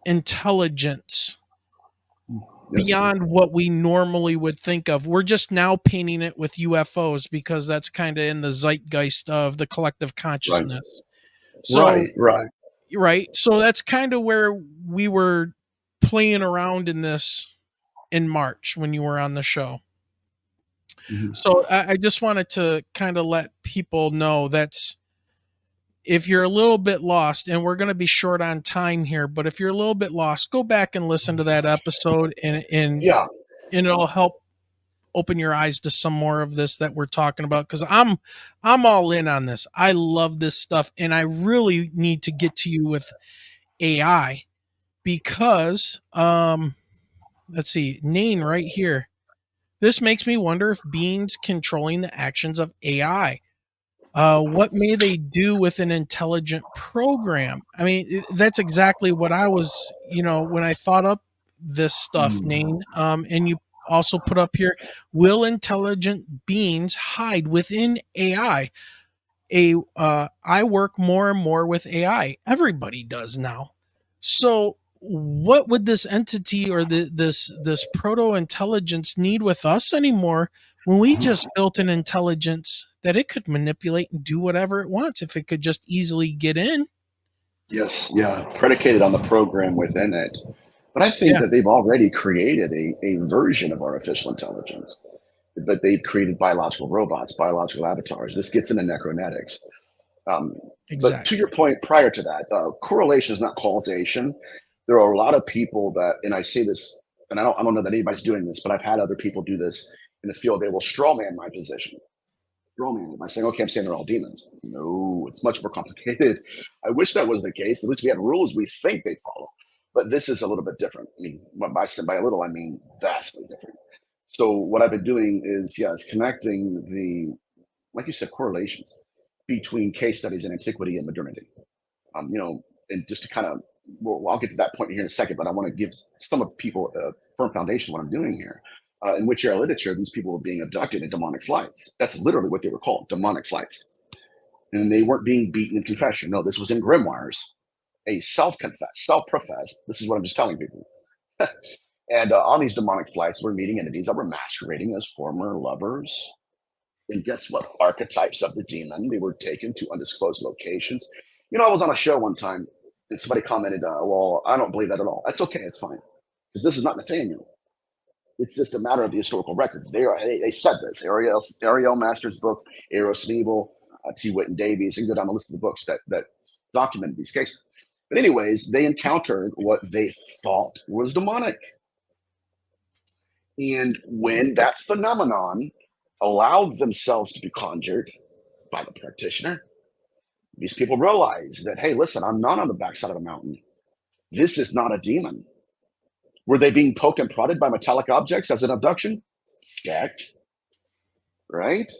intelligence beyond what we normally would think of. We're just now painting it with UFOs because that's kind of in the zeitgeist of the collective consciousness. So, Right. right. So that's kind of where we were playing around in this in March when you were on the show. Mhm. So I just wanted to kind of let people know that's, if you're a little bit lost, and we're going to be short on time here, but if you're a little bit lost, go back and listen to that episode, and Yeah. it'll help open your eyes to some more of this that we're talking about, because I'm all in on this. I love this stuff, and I really need to get to you with AI, because let's see, Nain right here. This makes me wonder if beings controlling the actions of AI. What may they do with an intelligent program? I mean, that's exactly what I was, when I thought up this stuff, Mm. Nain. And you also put up here, will intelligent beings hide within AI? I work more and more with AI. Everybody does now. So what would this entity, or this proto intelligence, need with us anymore, when we just built an intelligence that it could manipulate and do whatever it wants if it could just easily get in? Yes, yeah, predicated on the program within it. But I think Yeah, that they've already created a version of artificial intelligence. But they've created biological robots, biological avatars. This gets into necronetics. Um, but to exactly. your point prior to that, correlation is not causation. There are a lot of people that, and I say this, and I don't know that anybody's doing this, but I've had other people do this in the field. They will straw man my position, straw man by saying, okay, I'm saying they're all demons. No, it's much more complicated. I wish that was the case. At least we had rules we think they follow. But this is a little bit different. I mean, by a little, I mean vastly different. So what I've been doing is, yes, connecting the, like you said, correlations between case studies in antiquity and modernity. And just to kind of, well, I'll get to that point here in a second, but I want to give some of people a firm foundation of what I'm doing here. In which era literature, these people were being abducted in demonic flights. That's literally what they were called, demonic flights. And they weren't being beaten in confession. No, this was in grimoires, a self-confessed, self-professed. This is what I'm just telling people. And on these demonic flights, we're meeting entities that were masquerading as former lovers. And guess what? Archetypes of the demon. They were taken to undisclosed locations. I was on a show one time, and somebody commented, well, I don't believe that at all. That's okay. It's fine. Because this is not Nathaniel. It's just a matter of the historical record. They said this. Ariel Master's book, Eros and Evil, T. Whitten Davies, and go down the list of the books that documented these cases. But anyways, they encountered what they thought was demonic. And when that phenomenon allowed themselves to be conjured by the practitioner, these people realize that, hey, listen, I'm not on the backside of a mountain. This is not a demon. Were they being poked and prodded by metallic objects as an abduction? Check. Right?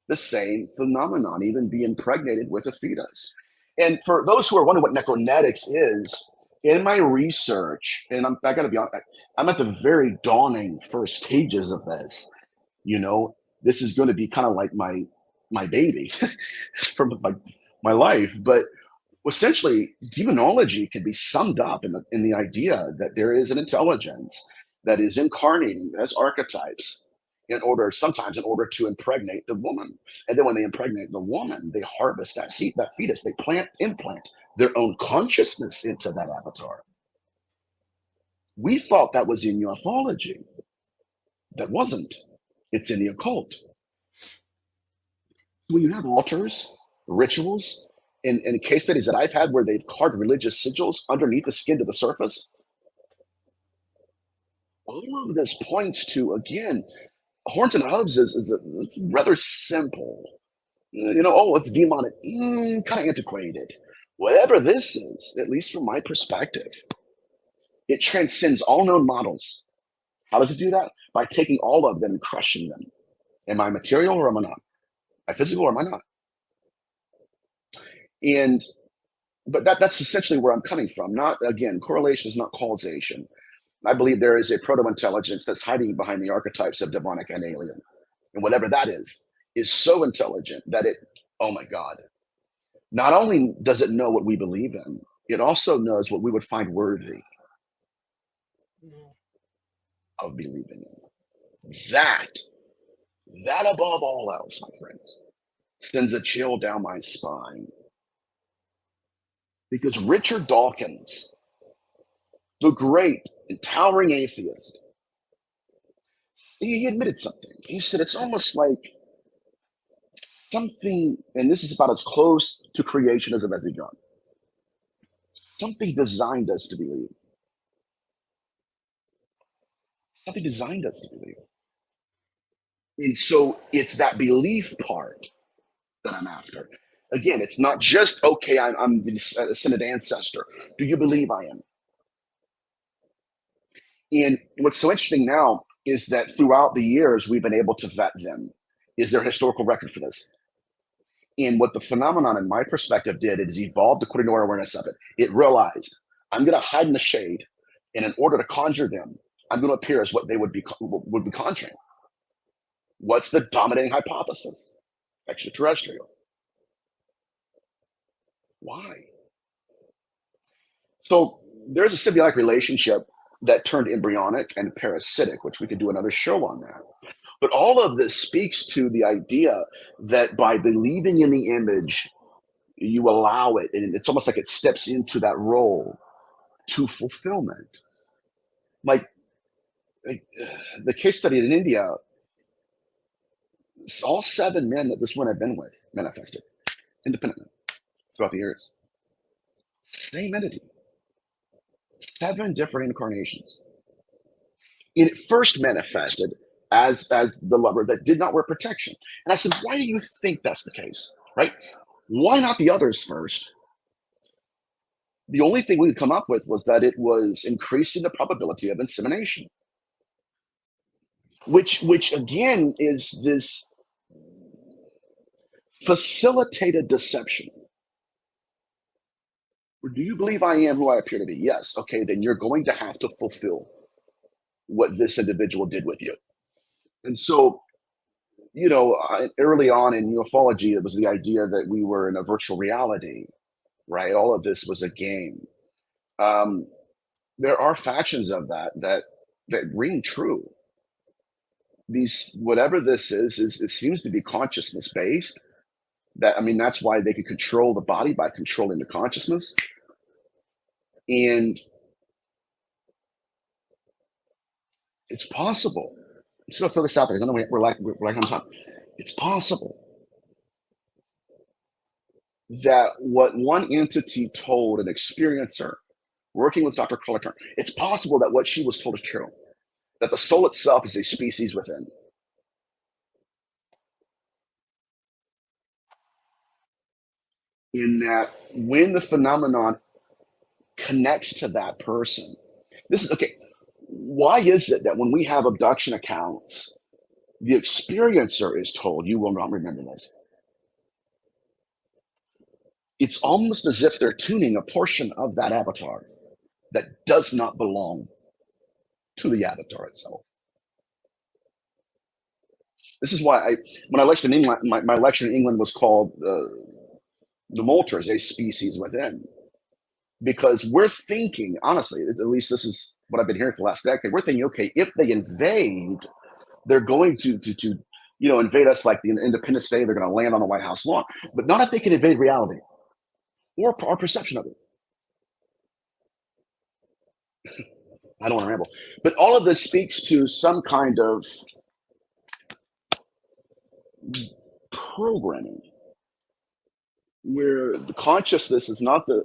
The same phenomenon, even be impregnated with a fetus. And for those who are wondering what necronetics is, in my research, and I got to be honest, I'm at the very dawning first stages of this. This is going to be kind of like my baby from my life. But essentially, demonology can be summed up in the idea that there is an intelligence that is incarnating as archetypes sometimes in order to impregnate the woman. And then when they impregnate the woman, they harvest that seed, that fetus. They implant their own consciousness into that avatar. We thought that was in ufology. That wasn't. It's in the occult. When you have altars, rituals, and case studies that I've had where they've carved religious sigils underneath the skin to the surface, all of this points to, again, horns and hooves it's rather simple. It's demonic, kind of antiquated. Whatever this is, at least from my perspective, it transcends all known models. How does it do that? By taking all of them and crushing them. Am I material or am I not? Am I physical or am I not? And but that's essentially where I'm coming from. Not, again, correlation is not causation. I believe there is a proto-intelligence that's hiding behind the archetypes of demonic and alien. And whatever that is so intelligent that oh my God, not only does it know what we believe in, it also knows what we would find worthy of believing in. That above all else, my friends, sends a chill down my spine. Because Richard Dawkins the great and towering atheist, he admitted something. He said it's almost like something, and this is about as close to creationism as he got. Something designed us to believe. Something designed us to believe. And so it's that belief part that I'm after. Again, it's not just, okay, I'm the descended ancestor. Do you believe I am? And what's so interesting now is that throughout the years, we've been able to vet them. Is there a historical record for this? And what the phenomenon, in my perspective, did is evolved according to our awareness of it. It realized, I'm going to hide in the shade, and in order to conjure them, I'm going to appear as what they would be conjuring. What's the dominating hypothesis? Extraterrestrial. Why? So there's a symbiotic relationship that turned embryonic and parasitic, which we could do another show on that. But all of this speaks to the idea that by believing in the image, you allow it, and it's almost like it steps into that role to fulfillment. Like the case study in India, all 7 men that this one had been with manifested independently throughout the years. Same entity. 7 different incarnations. And it first manifested as the lover that did not wear protection. And I said, why do you think that's the case? Right? Why not the others first? The only thing we could come up with was that it was increasing the probability of insemination. Which again is this facilitated deception. Do you believe I am who I appear to be? Yes. Okay, then you're going to have to fulfill what this individual did with you. And so, early on in ufology, it was the idea that we were in a virtual reality, right? All of this was a game. There are factions of that ring true. These, whatever this is it seems to be consciousness based. That's why they can control the body by controlling the consciousness. And it's possible. I'm just gonna throw this out there because I know we're like on top. It's possible that what one entity told an experiencer working with Dr. Collerton, it's possible that what she was told is true. That the soul itself is a species within. In that when the phenomenon connects to that person, this is okay. Why is it that when we have abduction accounts, the experiencer is told, you will not remember this? It's almost as if they're tuning a portion of that avatar that does not belong to the avatar itself. This is why when I lectured in England, my lecture in England was called the Molters, a species within. Because we're thinking, honestly, at least this is what I've been hearing for the last decade, we're thinking, okay, if they invade, they're going to invade us like the Independence Day, they're going to land on the White House lawn. But not if they can invade reality or our perception of it. I don't want to ramble. But all of this speaks to some kind of programming where the consciousness is not the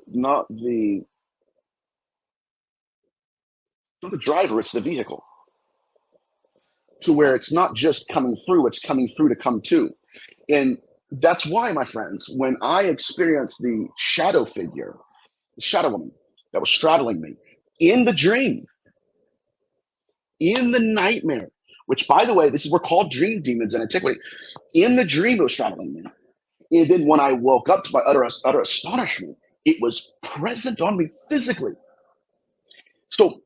driver, it's the vehicle. To where it's not just coming through, it's coming through to come to. And that's why, my friends, when I experienced the shadow figure, the shadow woman that was straddling me in the dream, in the nightmare, which, by the way, we're called dream demons in antiquity. In the dream, it was straddling me. And then when I woke up, to my utter astonishment, it was present on me physically. So,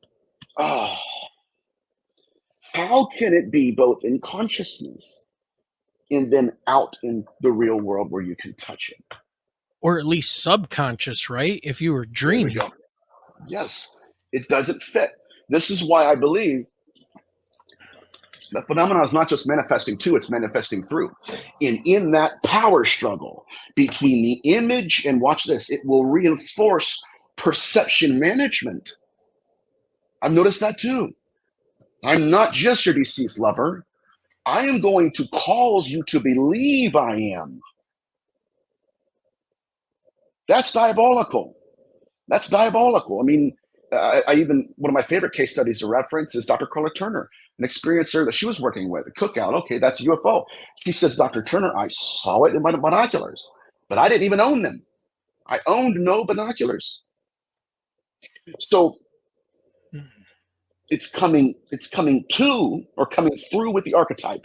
how can it be both in consciousness and then out in the real world where you can touch it? Or at least subconscious, right? If you were dreaming. Yes, it doesn't fit. This is why I believe the phenomenon is not just manifesting to, it's manifesting through. And in that power struggle between the image and, watch this, it will reinforce perception management. I've noticed that too. I'm not just your deceased lover. I am going to cause you to believe I am. That's diabolical. That's diabolical. I mean, I even, one of my favorite case studies to reference is Dr. Carla Turner, an experiencer that she was working with, a cookout. Okay, that's a UFO. She says, Dr. Turner, I saw it in my binoculars, but I didn't even own them. I owned no binoculars. So it's coming to, or coming through with the archetype,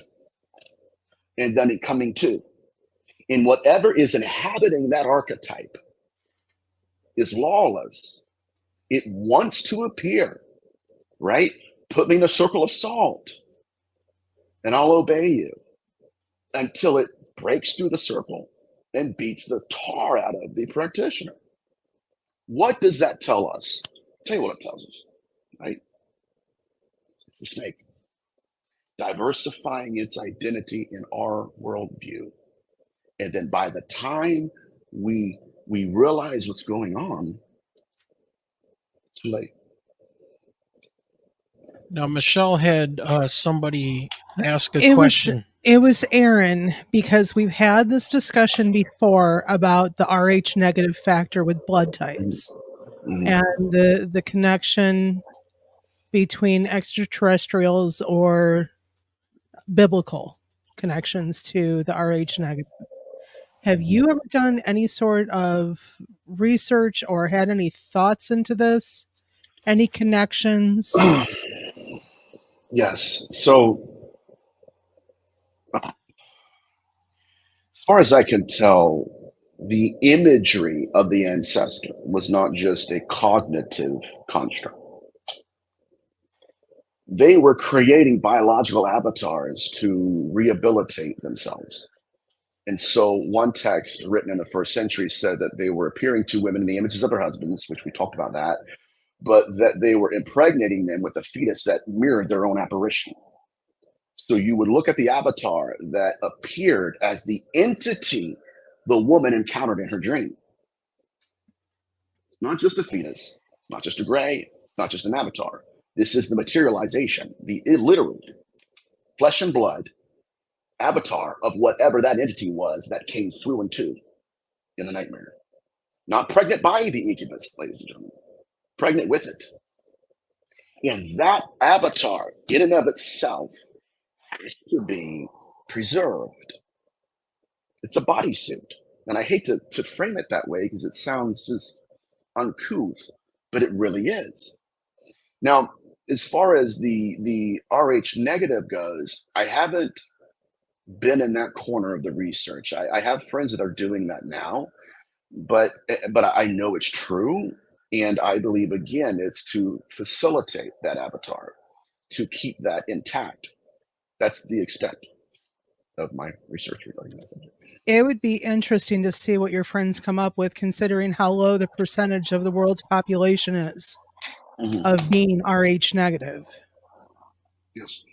and then it coming to. And whatever is inhabiting that archetype is lawless. It wants to appear, right? Put me in a circle of salt and I'll obey you, until it breaks through the circle and beats the tar out of the practitioner. What does that tell us? I'll tell you what it tells us, right? It's the snake diversifying its identity in our worldview. And then by the time we realize what's going on, it's too late. Now, Michelle had somebody ask a It question. was Aaron, because we've had this discussion before about the Rh negative factor with blood types Mhm. and the connection between extraterrestrials or biblical connections to the Rh negative. Have you ever done any sort of research or had any thoughts into this? Any connections? Yes. So, as far as I can tell, the imagery of the ancestor was not just a cognitive construct. They were creating biological avatars to rehabilitate themselves. And so, one text written in the first century said that they were appearing to women in the images of their husbands, which we talked about that, but that they were impregnating them with a fetus that mirrored their own apparition. So you would look at the avatar that appeared as the entity the woman encountered in her dream. It's not just a fetus, it's not just a gray, it's not just an avatar. This is the materialization, the literal flesh and blood avatar of whatever that entity was that came through and to in the nightmare. Not pregnant by the incubus, ladies and gentlemen, pregnant with it. And that avatar, in and of itself, has to be preserved. It's a bodysuit. And I hate to frame it that way because it sounds just uncouth, but it really is. Now, as far as the Rh negative goes, I haven't been in that corner of the research. I have friends that are doing that now, but I know it's true, and I believe again it's to facilitate that avatar, to keep that intact. That's the extent of my research regarding that subject. It would be interesting to see what your friends come up with, considering how low the percentage of the world's population is Mhm. of being Rh negative. Yes.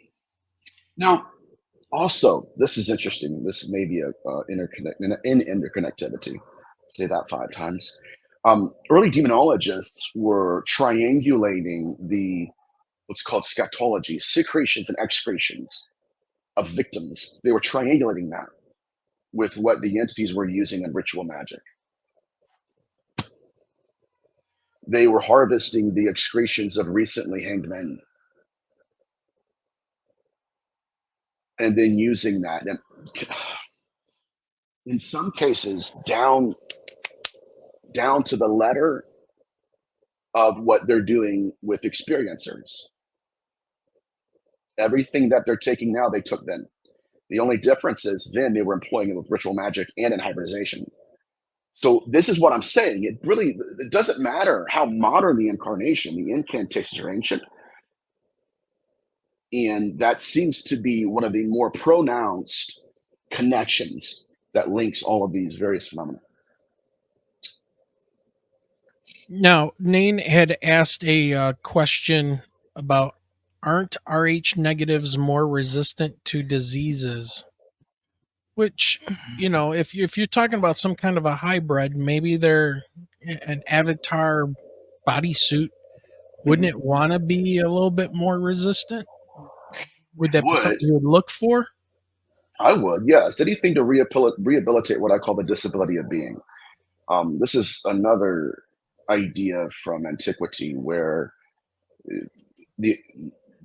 Now, also, this is interesting. This may be a interconnectivity. Say that 5 times. Early demonologists were triangulating the what's called scatology, secretions and excretions of victims. They were triangulating that with what the entities were using in ritual magic. They were harvesting the excretions of recently hanged men and then using that. And in some cases, down to the letter of what they're doing with experiencers. Everything that they're taking now, they took then. The only difference is then they were employing it with ritual magic and in hybridization. So this is what I'm saying. It doesn't matter how modern the incarnation, the incantations are ancient. And that seems to be one of the more pronounced connections that links all of these various phenomena. Now, Nain had asked a question about, aren't Rh negatives more resistant to diseases? Which, if you're talking about some kind of a hybrid, maybe they're an avatar bodysuit wouldn't it want to be a little bit more resistant? Would that be Would something you would look for? I would, yes. Anything to rehabilitate what I call the disability of being. This is another idea from antiquity where the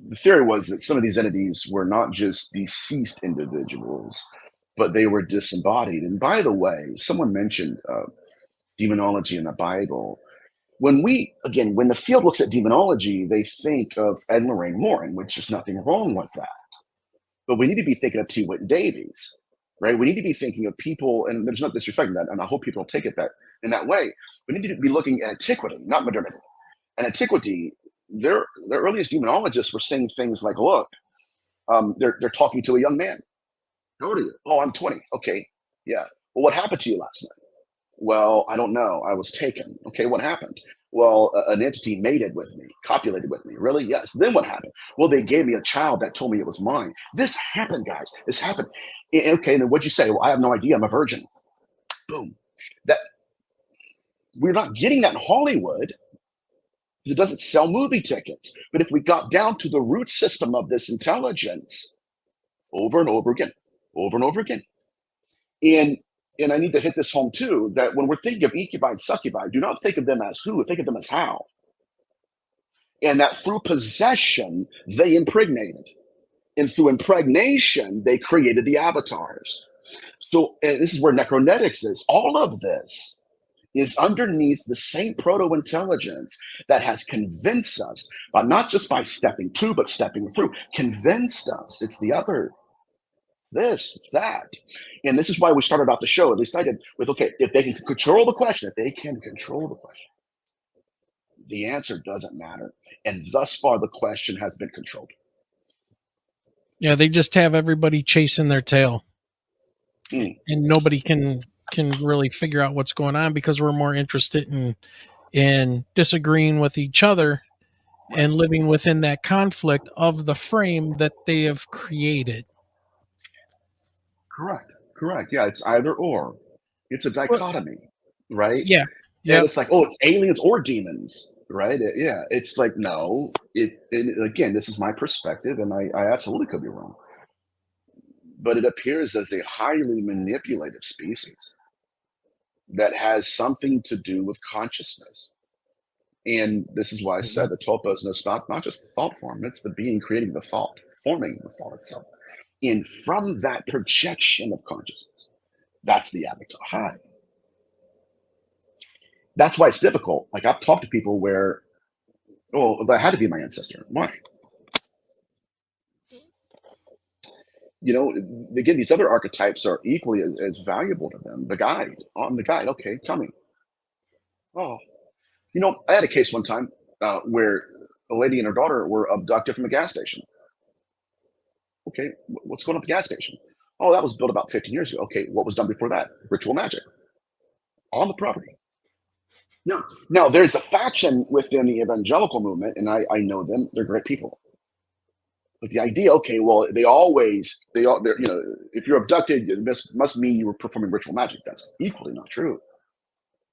the theory was that some of these entities were not just deceased individuals, but they were disembodied. And by the way, someone mentioned demonology in the Bible. When the field looks at demonology, they think of Ed and Lorraine Warren, which is nothing wrong with that. But we need to be thinking of T. Whit Davies, right? We need to be thinking of people, and there's no disrespect in that, and I hope people don't take it that in that way. We need to be looking at antiquity, not modernity. And antiquity, their earliest demonologists were saying things like, "Look, they're talking to a young man. How old are you? Oh, I'm 20. Okay, yeah. Well, what happened to you last night? Well, I don't know. I was taken. Okay, what happened? Well, an entity mated with me, copulated with me. Really? Yes. Then what happened? Well, they gave me a child that told me it was mine. This happened, guys. This happened. Okay, then what'd you say? Well, I have no idea. I'm a virgin. Boom. That we're not getting that in Hollywood because it doesn't sell movie tickets. But if we got down to the root system of this intelligence over and over again, over and over again, and I need to hit this home too, that when we're thinking of incubi and succubi, do not think of them as who, think of them as how. And that through possession, they impregnated. And through impregnation, they created the avatars. So this is where necronetics is. All of this is underneath the same proto-intelligence that has convinced us, but not just by stepping to, but stepping through, convinced us it's the other, this, it's that. And this is why we started off the show. They started with, okay, if they can control the question, the answer doesn't matter. And thus far, the question has been controlled. Yeah, they just have everybody chasing their tail, Mm. and nobody can really figure out what's going on because we're more interested in disagreeing with each other and living within that conflict of the frame that they have created. Correct. Yeah, it's either or. It's a Well, dichotomy, right? yeah, And yep. it's like, oh, it's aliens or demons, right? Yeah, it's like, no. Again, this is my perspective, and I absolutely could be wrong. But it appears as a highly manipulative species that has something to do with consciousness. And this is why I said the topos is not just the thought form, it's the being creating the thought, forming the thought itself. And from that projection of consciousness, that's the avatar high. That's why it's difficult. Like I've talked to people where, oh, that had to be my ancestor. Why? You know, again, these other archetypes are equally as valuable to them. The guide, I'm the guide. Okay, tell me. Oh, I had a case one time where a lady and her daughter were abducted from a gas station. Okay, what's going on at the gas station? Oh, that was built about 15 years ago. Okay, what was done before that? Ritual magic on the property. Now there's a faction within the evangelical movement, and I know them. They're great people. But the idea, okay, well, if you're abducted, it must mean you were performing ritual magic. That's equally not true.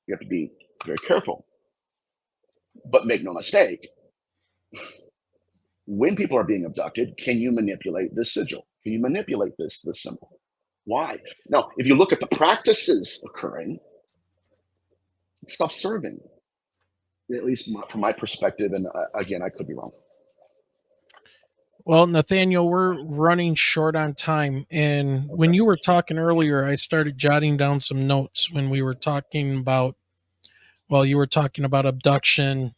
You have to be very careful. But make no mistake, when people are being abducted, can you manipulate this sigil? Can you manipulate this symbol? Why? Now, if you look at the practices occurring, it's self-serving, at least from my perspective. And again, I could be wrong. Well, Nathaniel, we're running short on time. And when you were talking earlier, I started jotting down some notes when we were talking about, you were talking about abduction,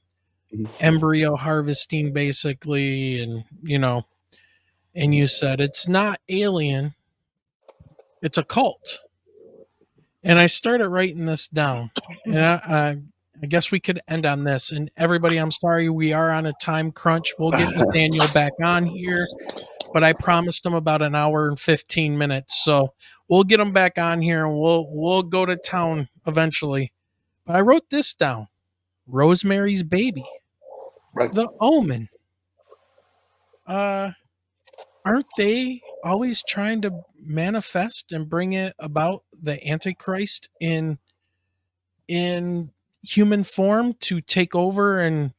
embryo harvesting, basically. And, and you said it's not alien, it's a cult. And I started writing this down. And I guess we could end on this. And everybody, I'm sorry, we are on a time crunch. We'll get Nathaniel back on here, but I promised him about an hour and 15 minutes. So we'll get him back on here and we'll go to town eventually. But I wrote this down. Rosemary's Baby. Right. The Omen. Aren't they always trying to manifest and bring it about the Antichrist in human form to take over and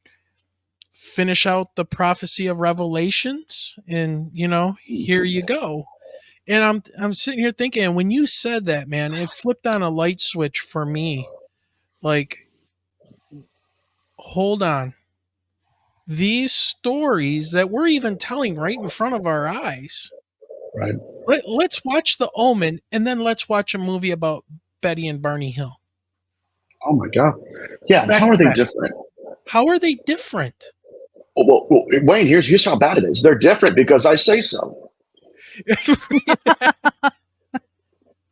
finish out the prophecy of Revelations, and here you go. And I'm sitting here thinking, when you said that, man, it flipped on a light switch for me. Like, hold on. These stories that we're even telling right in front of our eyes. Right. Let's watch The Omen, and then let's watch a movie about Betty and Barney Hill. Oh my God. Yeah. Back How to are they back. different? How are they different? Well, Wayne, here's how bad it is. They're different because I say so.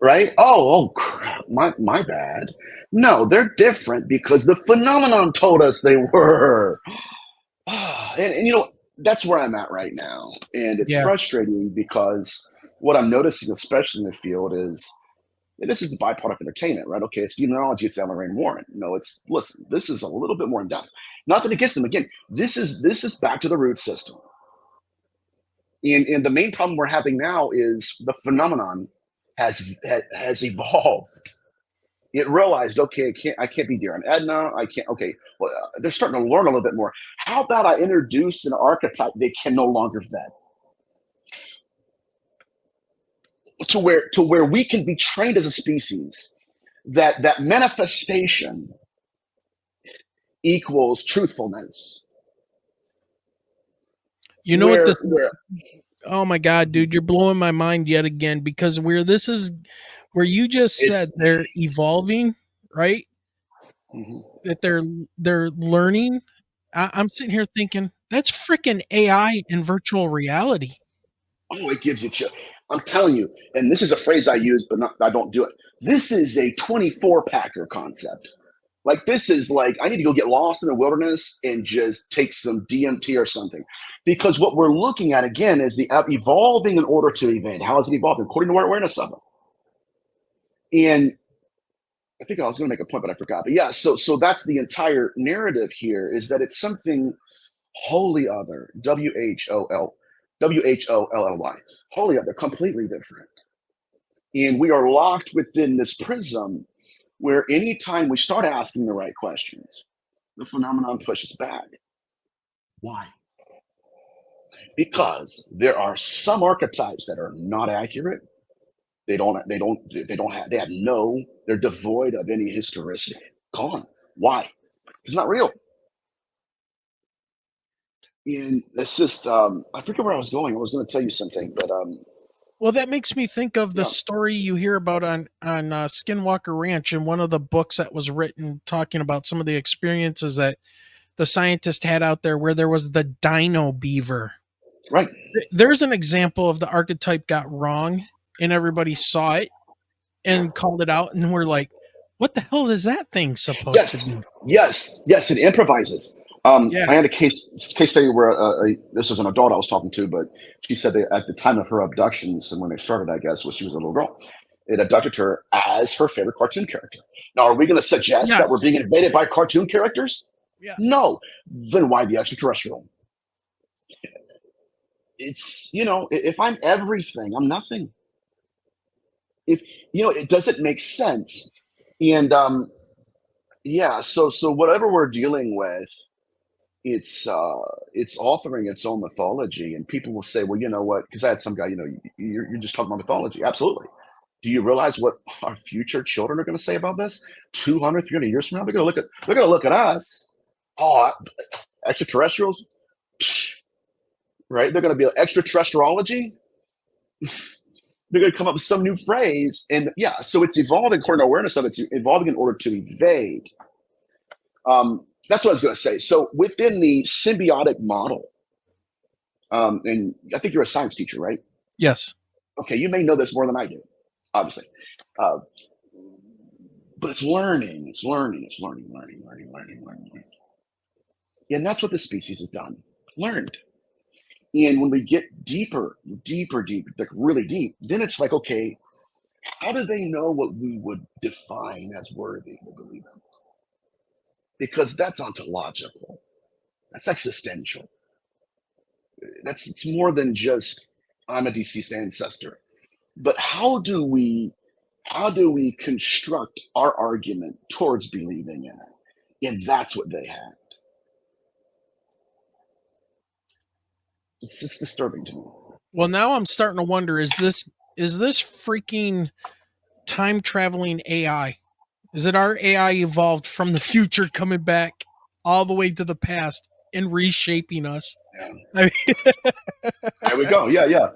Right? Oh, crap. My bad. No, they're different because the phenomenon told us they were. And that's where I'm at right now. And it's Yeah. frustrating because what I'm noticing, especially in the field, is this is the byproduct of entertainment, right? Okay, it's demonology, it's Ellen Rain Warren. No, listen, this is a little bit more in depth. Nothing against them. Again, this is back to the root system. And the main problem we're having now is the phenomenon has evolved. It realized, okay, I can't be dear. I'm Edna. I can't. Okay, well, they're starting to learn a little bit more. How about I introduce an archetype they can no longer vet, to where we can be trained as a species that manifestation equals truthfulness. You know what this? Oh my God, dude, you're blowing my mind yet again, because where you just said they're evolving, right? Mm-hmm. That they're learning. I'm sitting here thinking, that's freaking AI and virtual reality. Oh, it gives you chill. I'm telling you, and this is a phrase I use, but I don't do it. This is a 24-packer concept. Like, this is like, I need to go get lost in the wilderness and just take some DMT or something. Because what we're looking at, again, is the evolving in order to evade. How is it evolving? According to our awareness of it. And I think I was going to make a point, but I forgot. But yeah, so that's the entire narrative here, is that it's something wholly other, WHOLLY, wholly other, completely different. And we are locked within this prism where anytime we start asking the right questions, the phenomenon pushes back. Why? Because there are some archetypes that are not accurate. They're devoid of any historicity. Gone. Why? It's not real. And it's just, I forget where I was going. I was going to tell you something, but well, that makes me think of the story you hear about on Skinwalker Ranch, in one of the books that was written, talking about some of the experiences that the scientist had out there, where there was the dino beaver. Right. There's an example of the archetype got wrong, and everybody saw it and called it out, and we're like, what the hell is that thing supposed to be? Yes, it improvises. I had a case study where this was an adult I was talking to, but she said that at the time of her abductions, and when they started, I guess, when she was a little girl, it abducted her as her favorite cartoon character. Now, are we going to suggest that we're being invaded by cartoon characters? Yeah. No. Then why the extraterrestrial? It's, if I'm everything, I'm nothing. If, it doesn't make sense. And so whatever we're dealing with, it's authoring its own mythology. And people will say, well, you know what? Because I had some guy, you're just talking about mythology. Absolutely. Do you realize what our future children are going to say about this? 200, 300 years from now, they're going to look at us. Oh, extraterrestrials, right? They're going to be like, extraterrestriology. They're going to come up with some new phrase. And yeah, so it's evolving according to awareness of it. It's evolving in order to evade. That's what I was going to say. So within the symbiotic model, and I think you're a science teacher, right? Yes. Okay, you may know this more than I do, obviously. But it's learning. And that's what the species has done. Learned. And when we get deeper, like really deep, then it's like, okay, how do they know what we would define as worthy to believe in? Because that's ontological. That's existential. It's more than just I'm a deceased ancestor. But how do we construct our argument towards believing in it? And that's what they had. It's just disturbing to me. Well, now I'm starting to wonder: is this freaking time traveling AI? Is it our AI evolved from the future coming back all the way to the past and reshaping us? Yeah. I There we go. Yeah, yeah.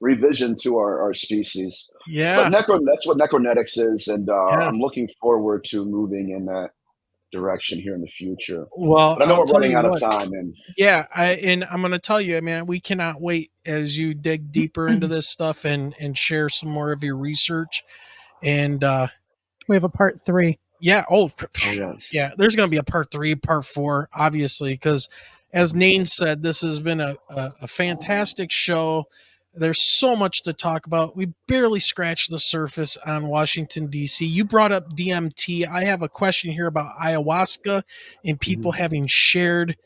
Revision to our species. But yeah, that's what necronetics is, and yeah. I'm looking forward to moving in that direction here in the future. Well, But I know I'll we're tell running you out of what. time, and Yeah, I'm going to tell you, man, we cannot wait as you dig deeper into this stuff and share some more of your research. And We have a part 3. yeah, oh yes, yeah, there's going to be a part 3, part 4, obviously, because as Nane said, this has been a fantastic show. There's so much to talk about. We barely scratched the surface on Washington, D.C. You brought up DMT. I have a question here about ayahuasca and people having shared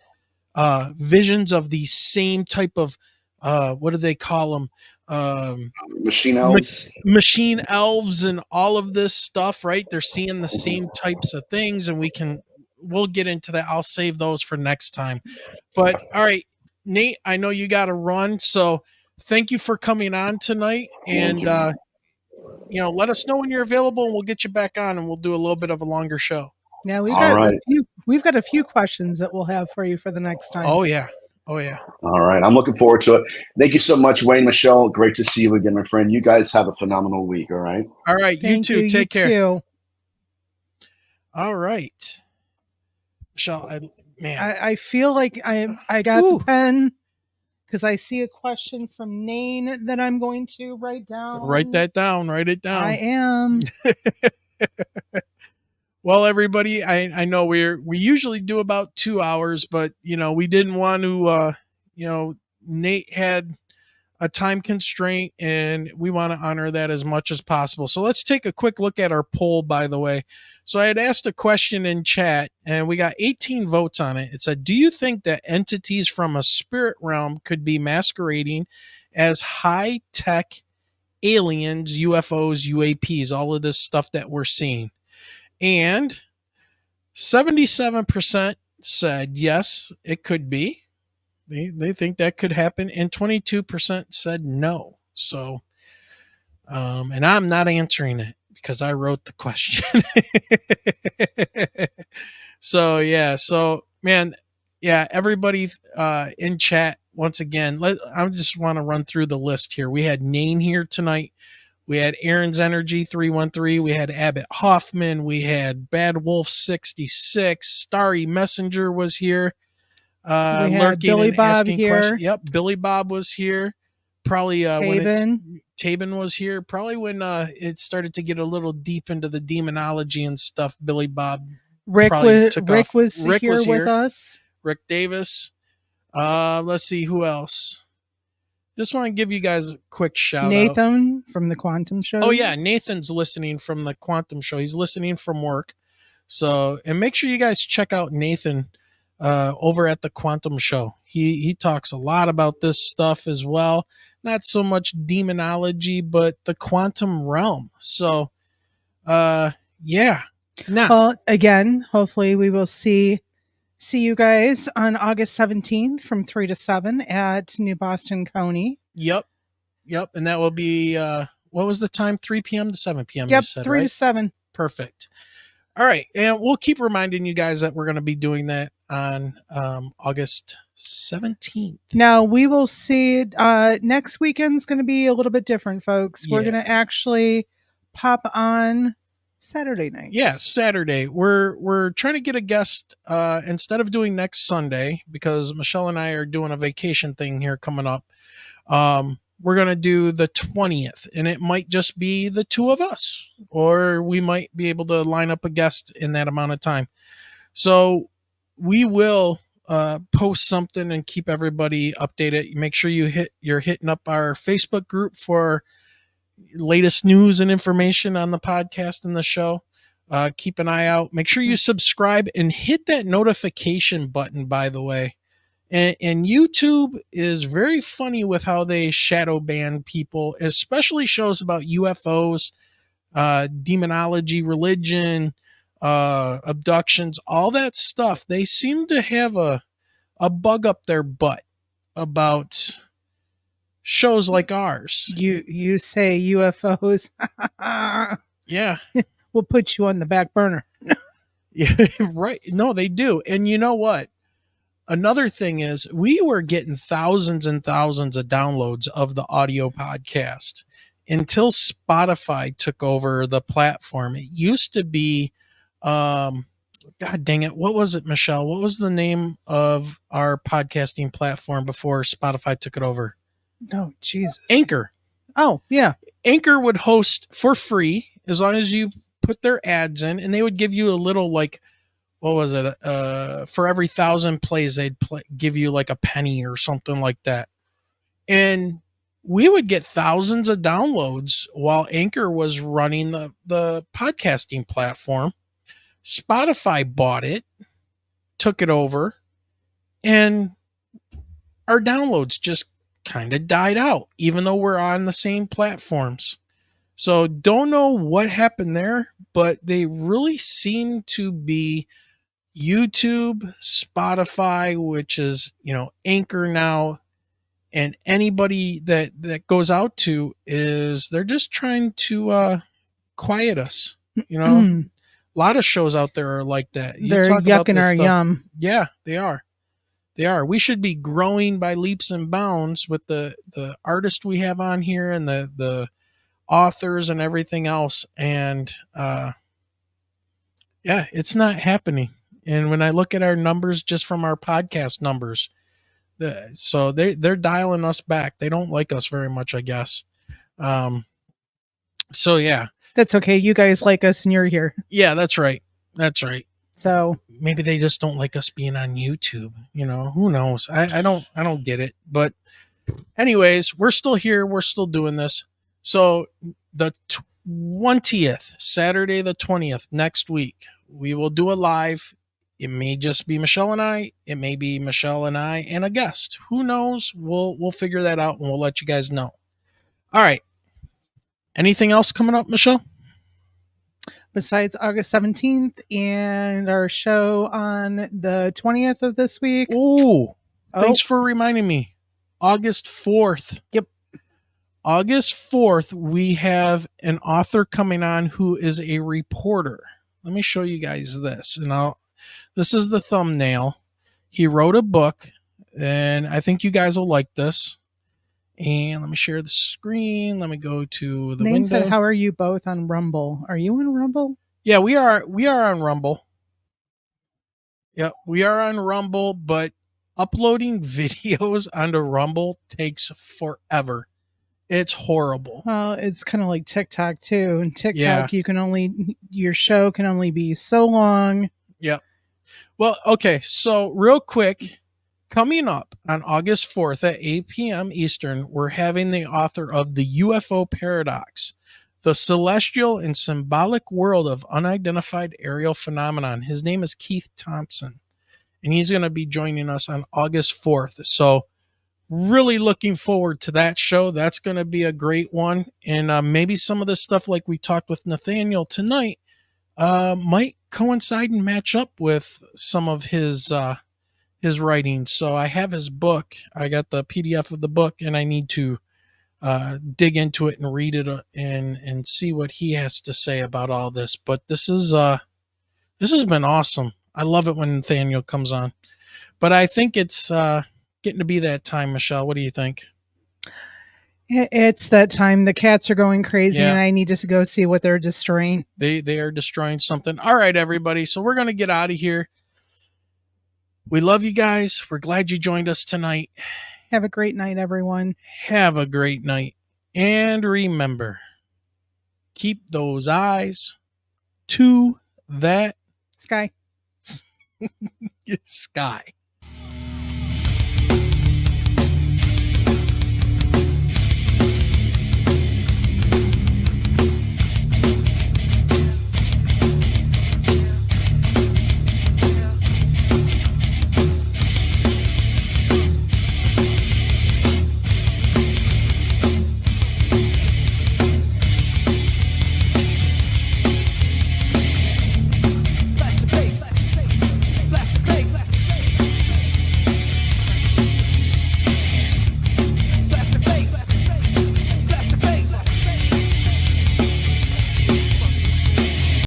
visions of the same type of what do they call them? machine Ma- elves. Machine elves and all of this stuff, right? They're seeing the same types of things, and we'll get into that. I'll save those for next time. But all right, Nate, I know you got to run, so thank you for coming on tonight, Thank and you. let us know when you're available, and we'll get you back on, and we'll do a little bit of a longer show. Yeah, All right, we've got a few questions that we'll have for you for the next time. Oh yeah, oh yeah. all right. I'm looking forward to it. Thank you so much, Wayne, Michelle. Great to see you again, my friend. You guys have a phenomenal week. All right. All right, you Thank too. you. Take care. Too. All right. Michelle, man. I feel like I got Ooh. the pen because I see a question from Nane that I'm going to write down. Write that down. Write it down. I am. Well, everybody, I know we usually do about 2 hours, but we didn't want to. Nate had a time constraint, and we want to honor that as much as possible. So let's take a quick look at our poll, by the way. So I had asked a question in chat, and we got 18 votes on it. It said, do you think that entities from a spirit realm could be masquerading as high-tech aliens, UFOs, UAPs, all of this stuff that we're seeing? And 77% said yes, it could be. They think that could happen, and 22% said no. So, and I'm not answering it because I wrote the question. So yeah, man, yeah, everybody in chat once again. I just want to run through the list here. We had Nane here tonight. We had Aaron's Energy 313. We had Abbott Hoffman. We had Bad Wolf 66. Starry Messenger was here. We had Lurking Billy and Bob asking here. questions. Yep, Billy Bob was here. Probably when Tabin was here. Probably when it started to get a little deep into the demonology and stuff. Billy Bob. Rick was Rick here was with us. Rick Davis. Let's see who else. Just want to give you guys a quick shout out. Nathan from the Quantum Show. Oh yeah, Nathan's listening from the Quantum Show. He's listening from work. So, and make sure you guys check out Nathan over at the Quantum Show. He talks a lot about this stuff as well. Not so much demonology, but the quantum realm. So, yeah. Now, well, again, hopefully we will see you guys on August 17th from 3 to 7 at New Boston County. Yep. And that will be, what was the time? 3 p.m. to 7 p.m. Yep, you said, 3 right? to 7. Perfect. All right. And we'll keep reminding you guys that we're going to be doing that on August 17th. Now, we will see next weekend's going to be a little bit different, folks. We're going to actually pop on Saturday night. Yeah, Saturday. We're trying to get a guest instead of doing next Sunday, because Michelle and I are doing a vacation thing here coming up. We're going to do the 20th, and it might just be the two of us, or we might be able to line up a guest in that amount of time. So we will post something and keep everybody updated. Make sure you're hitting up our Facebook group for latest news and information on the podcast and the show. Keep an eye out. Make sure you subscribe and hit that notification button, by the way. And YouTube is very funny with how they shadow ban people, especially shows about UFOs, demonology, religion, abductions, all that stuff. They seem to have a bug up their butt. about shows like ours. You say UFOs. Yeah. We'll put you on the back burner. Yeah, right. No, they do. And you know what? Another thing is we were getting thousands and thousands of downloads of the audio podcast until Spotify took over the platform. It used to be, God dang it. What was it, Michelle? What was the name of our podcasting platform before Spotify took it over? Oh, Jesus. Anchor. Oh, yeah. Anchor would host for free as long as you put their ads in, and they would give you a little, like, what was it? For every 1,000 plays, they'd give you like a penny or something like that. And we would get thousands of downloads while Anchor was running the podcasting platform. Spotify bought it, took it over, and our downloads just kind of died out, even though we're on the same platforms. So don't know what happened there, but they really seem to be YouTube, Spotify, which is, Anchor now, and anybody that goes out to is they're just trying to quiet us. A lot of shows out there are like that. They're yucking our yum. Yeah, they are. They are. We should be growing by leaps and bounds with the artist we have on here and the authors and everything else. And yeah, it's not happening. And when I look at our numbers just from our podcast numbers, so they're dialing us back. They don't like us very much, I guess. So yeah. That's okay. You guys like us and you're here. Yeah, that's right. That's right. So maybe they just don't like us being on YouTube. Who knows? I don't get it. But anyways, we're still here. We're still doing this. So the 20th, Saturday the 20th, next week, we will do a live. It may just be Michelle and I. It may be Michelle and I and a guest. Who knows? We'll figure that out and we'll let you guys know. All right. Anything else coming up, Michelle? Besides August 17th and our show on the 20th of this week. Ooh, thanks for reminding me. August 4th. Yep. August 4th, we have an author coming on who is a reporter. Let me show you guys this. And this is the thumbnail. He wrote a book, and I think you guys will like this. And let me share the screen. Let me go to the Name window. said, how are you both on Rumble? Are you on Rumble? Yeah, we are on Rumble. Yeah, we are on Rumble, but uploading videos onto Rumble takes forever. It's horrible. Well, it's kind of like TikTok too. And TikTok, your show can only be so long. Yep. Well, okay. So real quick, coming up on August 4th at 8 p.m. Eastern, we're having the author of The UFO Paradox, The Celestial and Symbolic World of Unidentified Aerial Phenomenon. His name is Keith Thompson, and he's going to be joining us on August 4th. So really looking forward to that show. That's going to be a great one. And maybe some of the stuff like we talked with Nathaniel tonight might coincide and match up with some of his writing. So I have his book. I got the PDF of the book, and I need to dig into it and read it and see what he has to say about all this. But this has been awesome. I love it when Nathaniel comes on. But I think it's getting to be that time, Michelle. What do you think? It's that time. The cats are going crazy, and I need to go see what they're destroying. They are destroying something. All right, everybody. So we're going to get out of here. We love you guys. We're glad you joined us tonight. Have a great night, everyone. Have a great night. And remember, keep those eyes to that sky. sky.